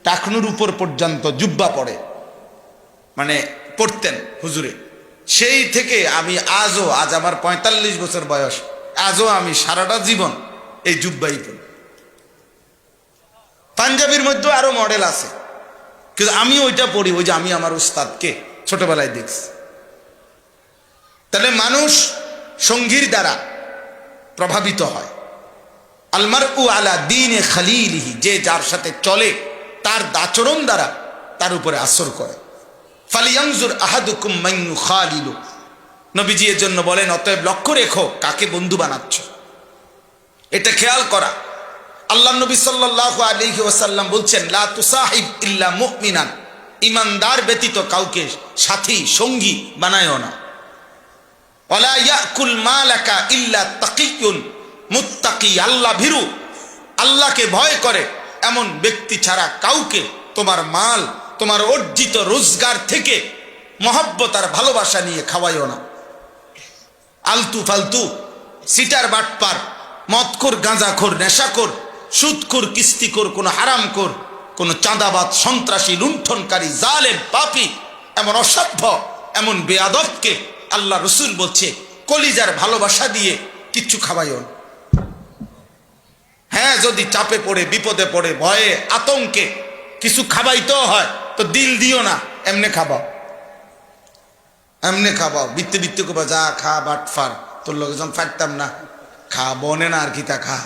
টাকনুর উপর পর্যন্ত জুব্বা পরে, মানে পড়তেন হুজুরে। সেই থেকে আমি আজও, আজ আমার 45 বছর বয়স, আজও আমি সারাটা জীবন এই জুব্বাই পড়ি। পাঞ্জাবির মধ্যে আরো মডেল আছে, কিন্তু আমি ওইটা পড়ি, ওই যে আমি আমার উস্তাদকে ছোটবেলায় দেখছি। তাহলে মানুষ সঙ্গীর দ্বারা প্রভাবিত হয়। আল মারউ আলা দীনে খলিলিহি, যে যার সাথে চলে তার আচরণ দ্বারা তার উপরে আসর করে। ফালিয়ানজুর আহাদুকুম মান ইউখালিলু। নবীজি এর জন্য বলেন, অতএব লক্ষ্য রেখো কাকে বন্ধু বানাচ্ছ, এটা খেয়াল করা। আল্লাহ নবী সাল্লাল্লাহু আলাইহি ওয়াসাল্লাম বলছেন, লা তুসাহিব ইল্লা মুমিনান, ইমানদার ব্যতীত কাউকে সাথী সঙ্গী বানায়ও না। ওয়ালা ইয়াকুল মালাকা ইল্লা তাকিয়ুন মুত্তাকি, আল্লাহ ভীরু, আল্লাহকে ভয় করে এমন ব্যক্তি ছাড়া কাউকে তোমার মাল, তোমার অর্জিত রোজগার থেকে মহব্বত আর ভালোবাসা নিয়ে খাওয়াইও না। আলতু ফালতু, সিটার বাটপার, মদখোর, গাঁজাখোর, নেশাখোর, সুদখোর, কিস্তিখোর, কোন হারামখোর, কোন চাঁদাবাদ, সন্ত্রাসী, লুণ্ঠনকারী, জালেম, পাপী, এমন অসভ্য, এমন বেয়াদবকে আল্লাহ রসুল বলছে কলিজার ভালোবাসা দিয়ে কিচ্ছু খাওয়াইও না। হ্যাঁ, যদি চাপে পড়ে, বিপদে পড়ে, ভয়ে, আতঙ্কে কিছু খাবাইতেও হয় তো দিল দিও না, এমনে খাবাও, এমনে খাবাও। বিত্তে বিত্তে করবা, যা খা বাটফার, তোর লোক যখন ফাটতাম না, খা, বনে না আর কি তা খা,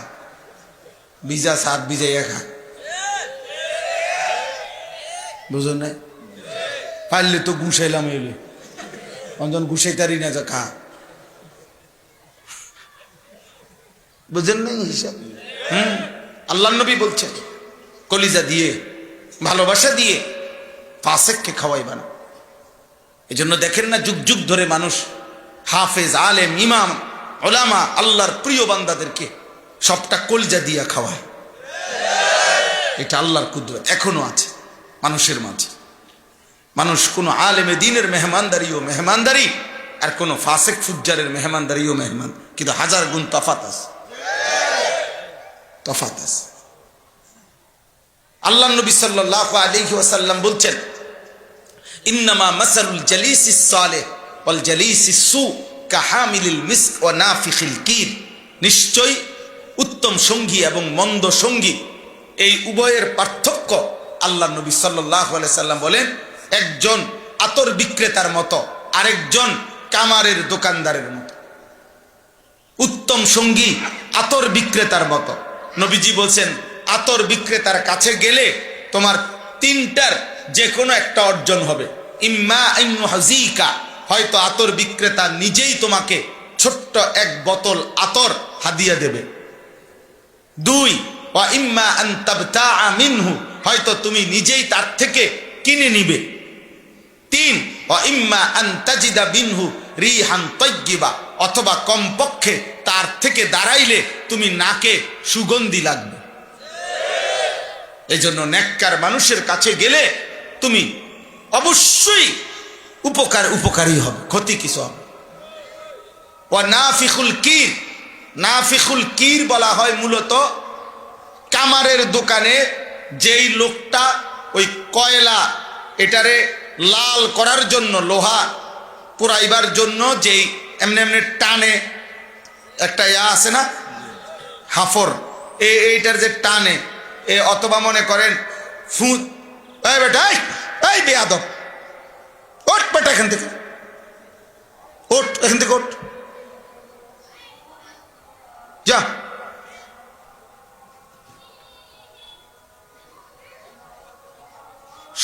বিজা সাত বিজাইয়া খা, বুঝো না? পারলে তো গুছাইলাম, এলে অঞ্জন গুছাইতারি না, যা খা, বুঝেন না হিসাব? আল্লাহ নবী বলছেন কলিজা দিয়ে, ভালোবাসা দিয়ে ফাসেককে খাওয়াইবা না। এই জন্য দেখেন না, যুগ যুগ ধরে মানুষ হাফেজ, আলেম, ইমাম, ওলামা, আল্লাহর প্রিয় বান্দাদেরকে সবটা কলিজা দিয়া খাওয়ায়। এটা আল্লাহর কুদরত এখনো আছে মানুষের মাঝে। মানুষ কোনো আলেমে দ্বীনের মেহমানদারিও মেহমানদারি, আর কোনো ফাসেক ফুজ্জারের মেহমানদারিও মেহমান, কিন্তু হাজার গুণ তফাত আছে, তফাত আছে। আল্লাহ নবী সাল্লাল্লাহু আলাইহি ওয়াসাল্লাম বলছেন, ইন্নামা মাসালুল জালিসিস সালেহ ওয়াল জালিসিস সু কাহামিলিল মিসক ওয়া নাফিখিল কির। নিশ্চয় উত্তম সঙ্গী এবং মন্দ সঙ্গী, এই উভয়ের পার্থক্য আল্লাহ নবী সাল্লাল্লাহু আলাইহি সাল্লাম বলেন একজন আতর বিক্রেতার মতো, আরেকজন কামারের দোকানদারের মতো। উত্তম সঙ্গী আতর বিক্রেতার মতো। নবীজি বলছেন আতর বিক্রেতার কাছে গেলে তোমার তিনটার যে কোনো একটা অর্জন হবে। ইম্মা আন ইউহযিকা, হয়তো আতর বিক্রেতা নিজেই তোমাকে ছোট্ট এক বোতল আতর হাদিয়া দেবে। দুই, ওয়া ইম্মা আন তাবতাআ মিনহু, হয়তো তুমি নিজেই তার থেকে কিনে নিবে। তিন, ওয়া ইম্মা আন তাজিদা মিনহু রিহান তাইয়্যিবা, অথবা কমপক্ষে তার থেকে দাঁড়াইলে তুমি নাকে সুগন্ধি লাগবে। এজন্য নেককার মানুষের কাছে গেলে তুমি অবশ্যই উপকারী হবে, ক্ষতি কিছু হবে। ওয়া নাফিখুল কির, নাফিখুল কির বলা হয় মূলত কামারের দোকানে যেই লোকটা ওই কয়লা এটারে লাল করার জন্য, লোহা পুরাইবার জন্য যেই এমনি এমনি টানে, একটা আছে না হাফর, এইটার যে টানে, অথবা মনে করেন ফুঁ, এই বেটা এই বেয়াদব, ওঠ বেটা এখান থেকে, ওঠ এখান থেকে, ওঠ যা।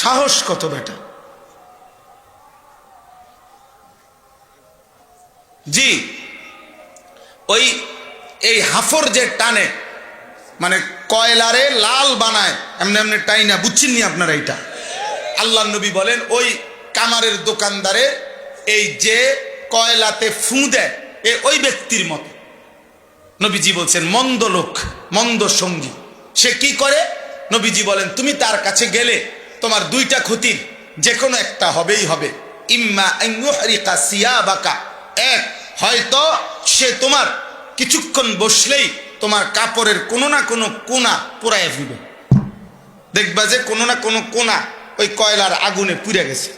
সাহস কত বেটা! জি, ওই এই হাফর যে টানে, মানে কয়লারে লাল বানায় এমনি এমনি টাইনা, বুঝছেন নি আপনারা? এইটা আল্লাহ নবী বলেন ওই কামারের দোকানদারে এই যে কয়লাতে ফুঁ দেয় ওই ব্যক্তির মতো। নবীজি বলছেন মন্দ লোক, মন্দ সঙ্গী। সে কি করে? নবীজি বলেন তুমি তার কাছে গেলে তোমার দুইটা ক্ষতির যে কোনো একটা হবেই হবে। ইম্মা আন ইউহরিকা সিয়াবাকা, এক, হয়তো সে তোমার কিছুক্ষণ বসলেই তোমার কাপড়ের কোনো না কোনো কোনা পুড়াইয়া ফেলবে। দেখবা যে কোনো না কোনো কোনা ওই কয়লার আগুনে পুড়ে গেছে।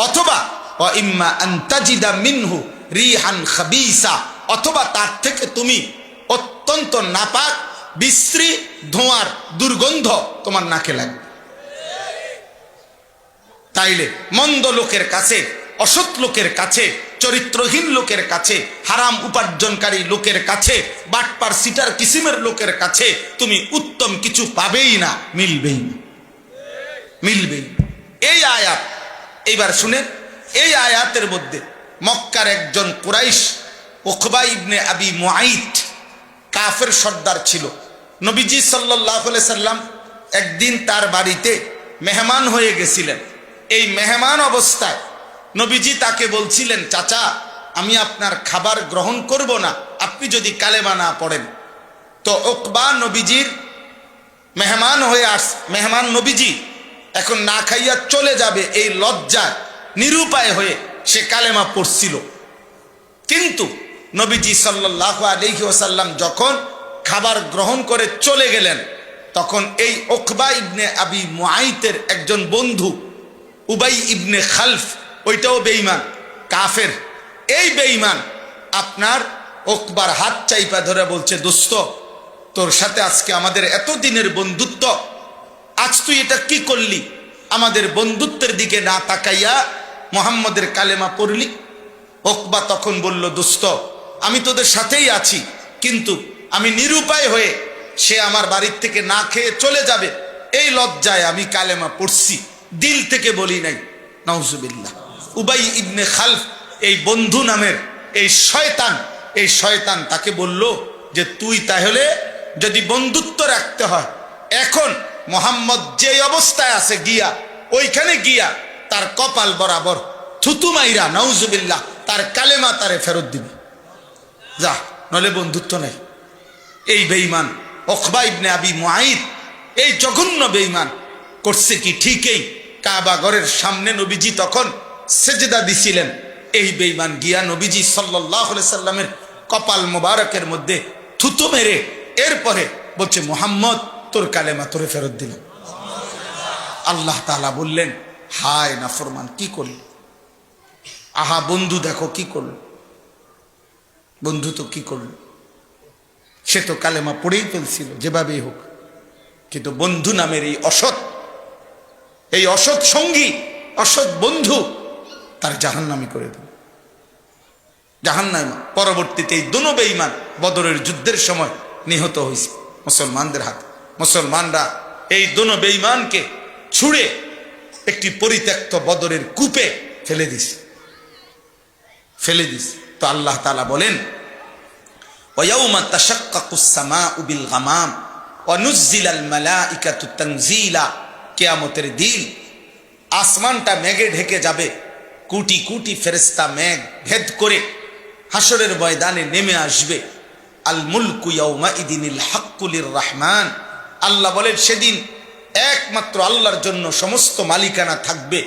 অথবা ওয়া ইম্মা আন তাজিদা মিনহু রিহান খাবিসা, অথবা তার থেকে তুমি অত্যন্ত নাপাক বিশ্রী ধোঁয়ার দুর্গন্ধ তোমার নাকে লাগবে। তাইলে মন্দ লোকের কাছে, অসৎ লোকের কাছে, চরিত্রহীন লোকের কাছে, হারাম উপার্জনকারী লোকের কাছে, বাটপার সিটার কিসিমের লোকের কাছে তুমি উত্তম কিছু পাবেই না, মিলবেই না, মিলবেই। এই আয়াত এইবার শুনেন, এই আয়াতের মধ্যে মক্কার একজন কুরাইশ উকবা ইবনে আবি মুআইত কাফের সর্দার ছিল। নবীজি সাল্লাল্লাহু আলাইহি সাল্লাম একদিন তার বাড়িতে মেহমান হয়ে গেছিলেন। এই মেহমান অবস্থায় নবীজি তাকে বলছিলেন, চাচা আমি আপনার খাবার গ্রহণ করব না আপনি যদি কালেমা না পড়েন। তো উকবা নবীজির মেহমান হয়ে মেহমান নবীজি এখন না খাইয়া চলে যাবে এই লজ্জায় নিরুপায় হয়ে সে কালেমা পড়ছিল। কিন্তু নবীজি সাল্লাল্লাহু আলাইহি ওয়াসাল্লাম যখন খাবার গ্রহণ করে চলে গেলেন, তখন এই উকবা ইবনে আবি মুআইতের একজন বন্ধু উবাই ইবনে খালফ, ওইটাও বেঈমান কাফের, এই বেঈমান আপনার উকবার হাত চাইপা ধরে বলছে, দোস্ত তোর সাথে আজকে আমাদের এতদিনের বন্ধুত্ব, আজ তুই এটা কি করলি? আমাদের বন্ধুত্বের দিকে না তাকাইয়া মুহাম্মদের কালেমা পড়লি। উকবা তখন বলল, দোস্ত আমি তোদের সাথেই আছি, কিন্তু আমি নিরুপায় হয়ে সে আমার বাড়ির থেকে না খেয়ে চলে যাবে এই লজ্জায় আমি কালেমা পড়ছি, দিল থেকে বলি নাই। নাউজুবিল্লাহ। উবাই ইবনে খালফ এই বন্ধু নামের এই শয়তান তাকে বলল যে তুই তাহলে যদি বন্ধুত্ব রাখতে হয়, এখন মোহাম্মদ যে অবস্থায় আছে গিয়া ওইখানে গিয়া তার কপাল বরাবর থুতু মাইরা, নাউজুবিল্লাহ, তার কালেমা তারে ফেরত দিবি, যা, নলে বন্ধুত্ব নাই। এই বেঈমান উকবা ইবনে আবি মুআইত এই জঘন্য বেঈমান করছে কি, ঠিকই কাবা ঘরের সামনে নবীজি তখন সেজদা দিছিলেন, এই বেঈমান গিয়া নবীজি সাল্লাল্লাহু আলাইহি সাল্লামের কপাল মোবারকের মধ্যে থুতু মেরে এরপরে বলছে, মুহাম্মদ তোর কালেমা তোরে ফেরত দিলাম। আল্লাহ তাআলা বললেন, হায় নাফরমান, কি করলি? আহা বন্ধু দেখো কি করল, বন্ধু তো কি করল, সে তো কালেমা পড়েই ফেলছিল যেভাবেই হোক, কিন্তু বন্ধু নামের এই অসৎ সঙ্গী অসৎ বন্ধু তার জাহান্নামী করে দেবে, জাহান্নামী। পরবর্তীতে এই দুনো বেঈমান বদরের যুদ্ধের সময় নিহত হয়েছে মুসলমানদের হাতে। মুসলমানরা এই দুনো বেঈমানকে ছুঁড়ে একটি পরিত্যক্ত বদরের কূপে ফেলে দিছে, ফেলে দিছে। তো আল্লাহ তাআলা বলেন, ওয়ায়াউমা তাশাক্কাকুস সামাউ বিল গামাম ওয়া নুজ্জিলাল মালাইকাতু তানজিলা, কিয়ামতের দিন আসমানটা মেঘে ঢেকে যাবে, কোটি কোটি ফেরেশতা মেঘ ভেদ করে হাসরের ময়দানে নেমে আসবে। আল মুলকু ইয়াউমা ইদিনিল হাক্কু লির রহমান, আল্লাহ বলেন সেদিন একমাত্র আল্লাহর জন্য সমস্ত মালিকানা থাকবে।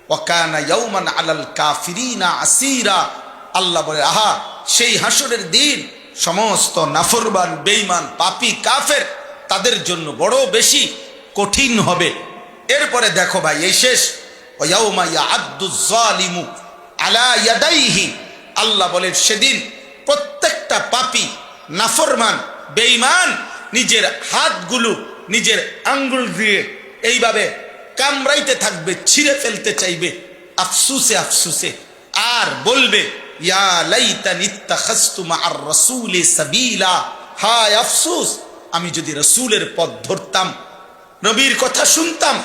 ওয়া কানা ইয়াউমান আলাল কাফিরিনা আসীরা, আল্লাহ বলে আহা সেই হাসরের দিন সমস্ত নাফরমান বেঈমান পাপী কাফের তাদের জন্য বড় বেশি কঠিন হবে। এরপরে দেখো ভাই এই শেষ, ওয়ায়াউমা ইয়াআদ্দুজ যালিমু আলা ইয়াদাইহি, আল্লাহ বলেন সেদিন প্রত্যেকটা পাপী নাফরমান বেঈমান নিজের হাতগুলো নিজের আঙ্গুল দিয়ে এইভাবে কামড়াইতে থাকবে, ছিঁড়ে ফেলতে চাইবে আফসুসে আফসুসে, আর বলবে ইয়া লাইতানি ইত্তাখাযতু মা'আর রাসূলি সাবিলা, হায় আফসোস আমি যদি রাসূলের পথ ধরতাম, নবীর কথা শুনতাম।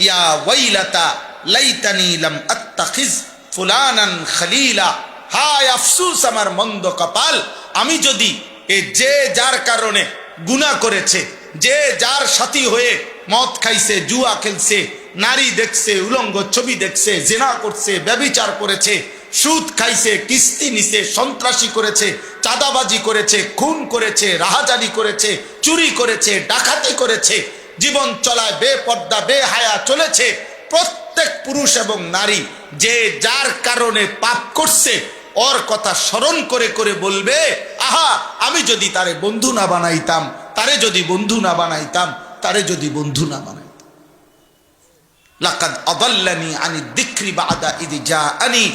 ইয়া ওয়াইলাতা লাইতানি লাম আত্তাখিজ ফুলানান খলিলা, হায় আফসোস আমার মন্দ কপাল, আমি যদি যে যার কারণে গুনাহ করেছে, যে যার সাথী হয়ে মদ খাইছে, জুয়া খেলছে, নারী দেখছে, উলঙ্গ ছবি দেখছে, জিনা করছে, ব্যভিচার করেছে, সুদ খাইছে, কিস্তি নিছে, সন্ত্রাসী করেছে, চাঁদাবাজি করেছে, খুন করেছে, রাহাজানি করেছে, চুরি করেছে, ডাকাতি করেছে, জীবন চলায় বেপর্দা বেহায়া চলেছে, প্রত্যেক পুরুষ এবং নারী যে যার কারণে পাপ করছে ওর কথা স্মরণ করে করে বলবে আহা আমি যদি তারে বন্ধু না বানাইতাম, তারে যদি বন্ধু না বানাইতাম, তারে যদি বন্ধু না বানাইতাম। লাকাদ আদাল্লানি আনি যিকরি বাদা ইয জাআনি,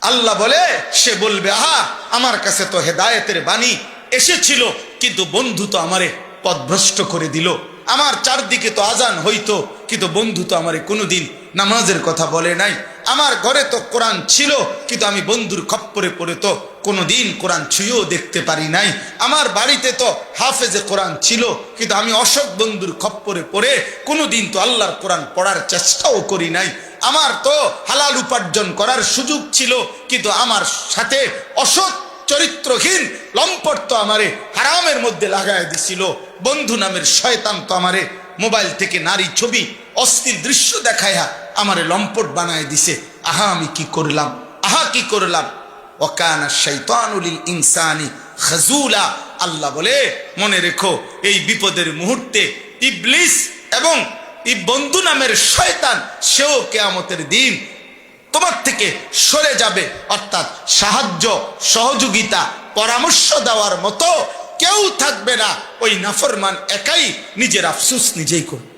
আল্লাহ বলে সে বলবে আহা আমার কাছে তো হেদায়েতের বাণী এসেছিল, কিন্তু বন্ধু তো আমারে পথভ্রষ্ট করে দিল। আমার চারদিকে তো আজান হইতো, কিন্তু বন্ধু তো আমারে কোনোদিন নামাজের কথা বলে নাই। আমার ঘরে তো কোরআন ছিল, কিন্তু আমি বন্ধুর খপ্পরে পড়ে তো কোনোদিন কোরআন ছুঁয়েও দেখতে পারি নাই। আমার বাড়িতে তো হাফেজে কোরআন ছিল, কিন্তু আমি অসৎ বন্ধুর খপ্পরে পড়ে কোনোদিন তো আল্লাহর কোরআন পড়ার চেষ্টাও করি নাই। আমার তো হালাল উপার্জন করার সুযোগ ছিল, কিন্তু আমার সাথে অসৎ চরিত্রহীন লম্পট তো আমারে হারামের মধ্যে লাগায় দিছিল। বন্ধু নামের শয়তান তো আমারে মোবাইল থেকে নারী ছবি অশ্লীল দৃশ্য দেখায়া আমারে লম্পট বানায় দিছে। আহা আমি কি করলাম, আহা কি করলাম। ওয়াকানা শাইতানু লিল ইনসানি খাজুলা, আল্লাহ বলে মনে রেখো এই বিপদের মুহূর্তে ইবলিস এবং এই বন্ধু নামের শয়তান সেও কিয়ামতের দিন তোমার থেকে সরে যাবে, অর্থাৎ সাহায্য সহযোগিতা পরামর্শ দেওয়ার মতো কেউ থাকবে না। ওই নাফরমান একাই নিজের আফসোস নিজেই করবে।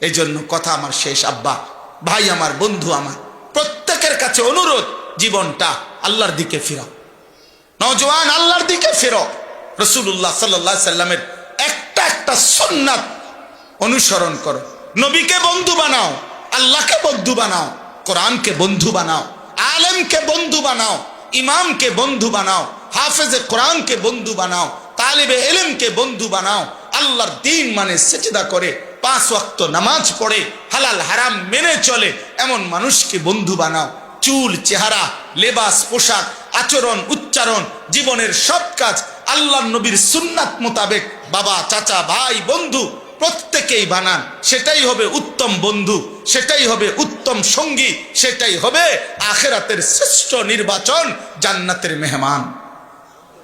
এই জন্য কথা আমার শেষ, আব্বা ভাই আমার বন্ধু আমার প্রত্যেকের কাছে অনুরোধ, জীবনটা আল্লাহর দিকে ফিরাও, নওজোয়ান আল্লাহর দিকে ফিরো। রাসূলুল্লাহ সাল্লাল্লাহু আলাইহি সাল্লামের একটা একটা সুন্নাত অনুসরণ করো, নবীকে বন্ধু বানাও, আল্লাহকে বন্ধু বানাও, কোরআনকে বন্ধু বানাও, আলেমকে বন্ধু বানাও, ইমামকে বন্ধু বানাও, হাফেজে কোরআনকে বন্ধু বানাও, তালিবে ইলমকে বন্ধু বানাও, আল্লাহর দ্বীন মানে সিজদা করে 5 ওয়াক্ত নামাজ পড়ে হালাল হারাম মেনে চলে এমন মানুষকে বন্ধু বানাও। চুল চেহারা লেবাস পোশাক আচরণ উচ্চারণ জীবনের সব কাজ আল্লাহর নবীর সুন্নাত মোতাবেক বাবা চাচা ভাই বন্ধু প্রত্যেকেই বানান, সেটাই হবে উত্তম বন্ধু, সেটাই হবে উত্তম সঙ্গী, সেটাই হবে আখিরাতের শ্রেষ্ঠ নির্বাচন, জান্নাতের মেহমান।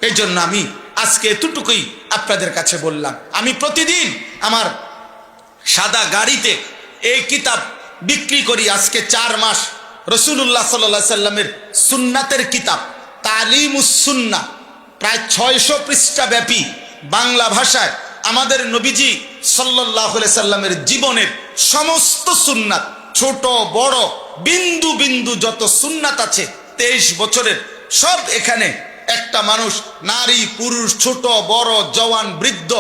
এই জন্য আমি আজকে এতটুকুই আপনাদের কাছে বললাম। আমি প্রতিদিন আমার সাদা গাড়িতে এই কিতাব বিক্রি করি, আজকে 4 মাস। রাসূলুল্লাহ সাল্লাল্লাহু আলাইহি সাল্লামের সুন্নাতের কিতাব তালিমুস সুন্নাহ, প্রায় 600 পৃষ্ঠা ব্যাপী বাংলা ভাষায় আমাদের নবীজি সাল্লাল্লাহু আলাইহি সাল্লামের জীবনের সমস্ত সুন্নাত, ছোট বড় বিন্দু বিন্দু যত সুন্নাত আছে 23 বছরের সব এখানে। একটা মানুষ নারী পুরুষ ছোট বড় জওয়ান বৃদ্ধ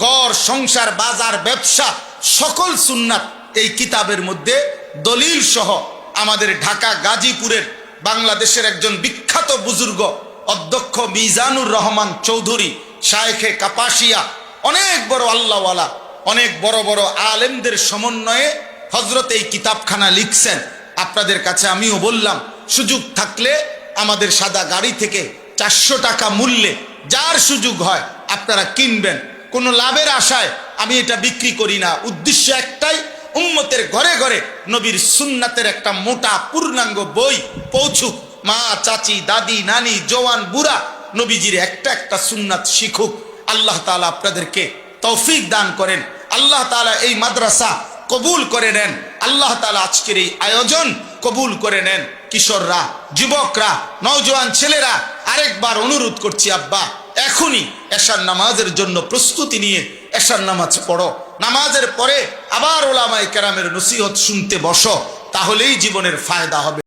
ঘর সংসার বাজার ব্যবসা সকল সুন্নাত এই কিতাবের মধ্যে দলিল সহ আমাদের ঢাকা গাজীপুরের বাংলাদেশের একজন বিখ্যাত বুজুর্গ অধ্যক্ষ মিজানুর রহমান চৌধুরী শায়েখে কাপাসিয়া, অনেক বড় আল্লাহওয়ালা, অনেক বড় বড় আলেমদের সমন্বয়ে হযরত এই কিতাবখানা লিখছেন। আপনাদের কাছে আমিও বললাম, সুযোগ থাকলে আমাদের সাদা গাড়ি থেকে 400 টাকা মূল্যে যার সুযোগ হয় আপনারা কিনবেন। কোনো লাভের আশায় আমি এটা বিক্রি করি না, উদ্দেশ্য একটাই, উম্মতের ঘরে ঘরে নবীর সুন্নাতের একটা মোটা পূর্ণাঙ্গ বই পৌঁছুক, মা চাচি দাদি নানি জওয়ান বুড়া নবীজির একটা একটা সুন্নাত শিখুক। আল্লাহ তাআলা আপনাদেরকে তৌফিক দান করেন, আল্লাহ তাআলা এই মাদ্রাসা কবুল করে নেন, আল্লাহ তাআলা আজকের এই আয়োজন কবুল করে নেন। কিশোররা, যুবকরা, নওজোয়ান ছেলেরা, আরেকবার অনুরোধ করছি, আব্বা এখনই এশার নামাজের জন্য প্রস্তুতি নিয়ে এশার নামাজ পড়ো, নামাজের পরে আবার ওলামায়ে কেরামের নসিহত শুনতে বসো, তাহলেই জীবনের ফায়দা হবে।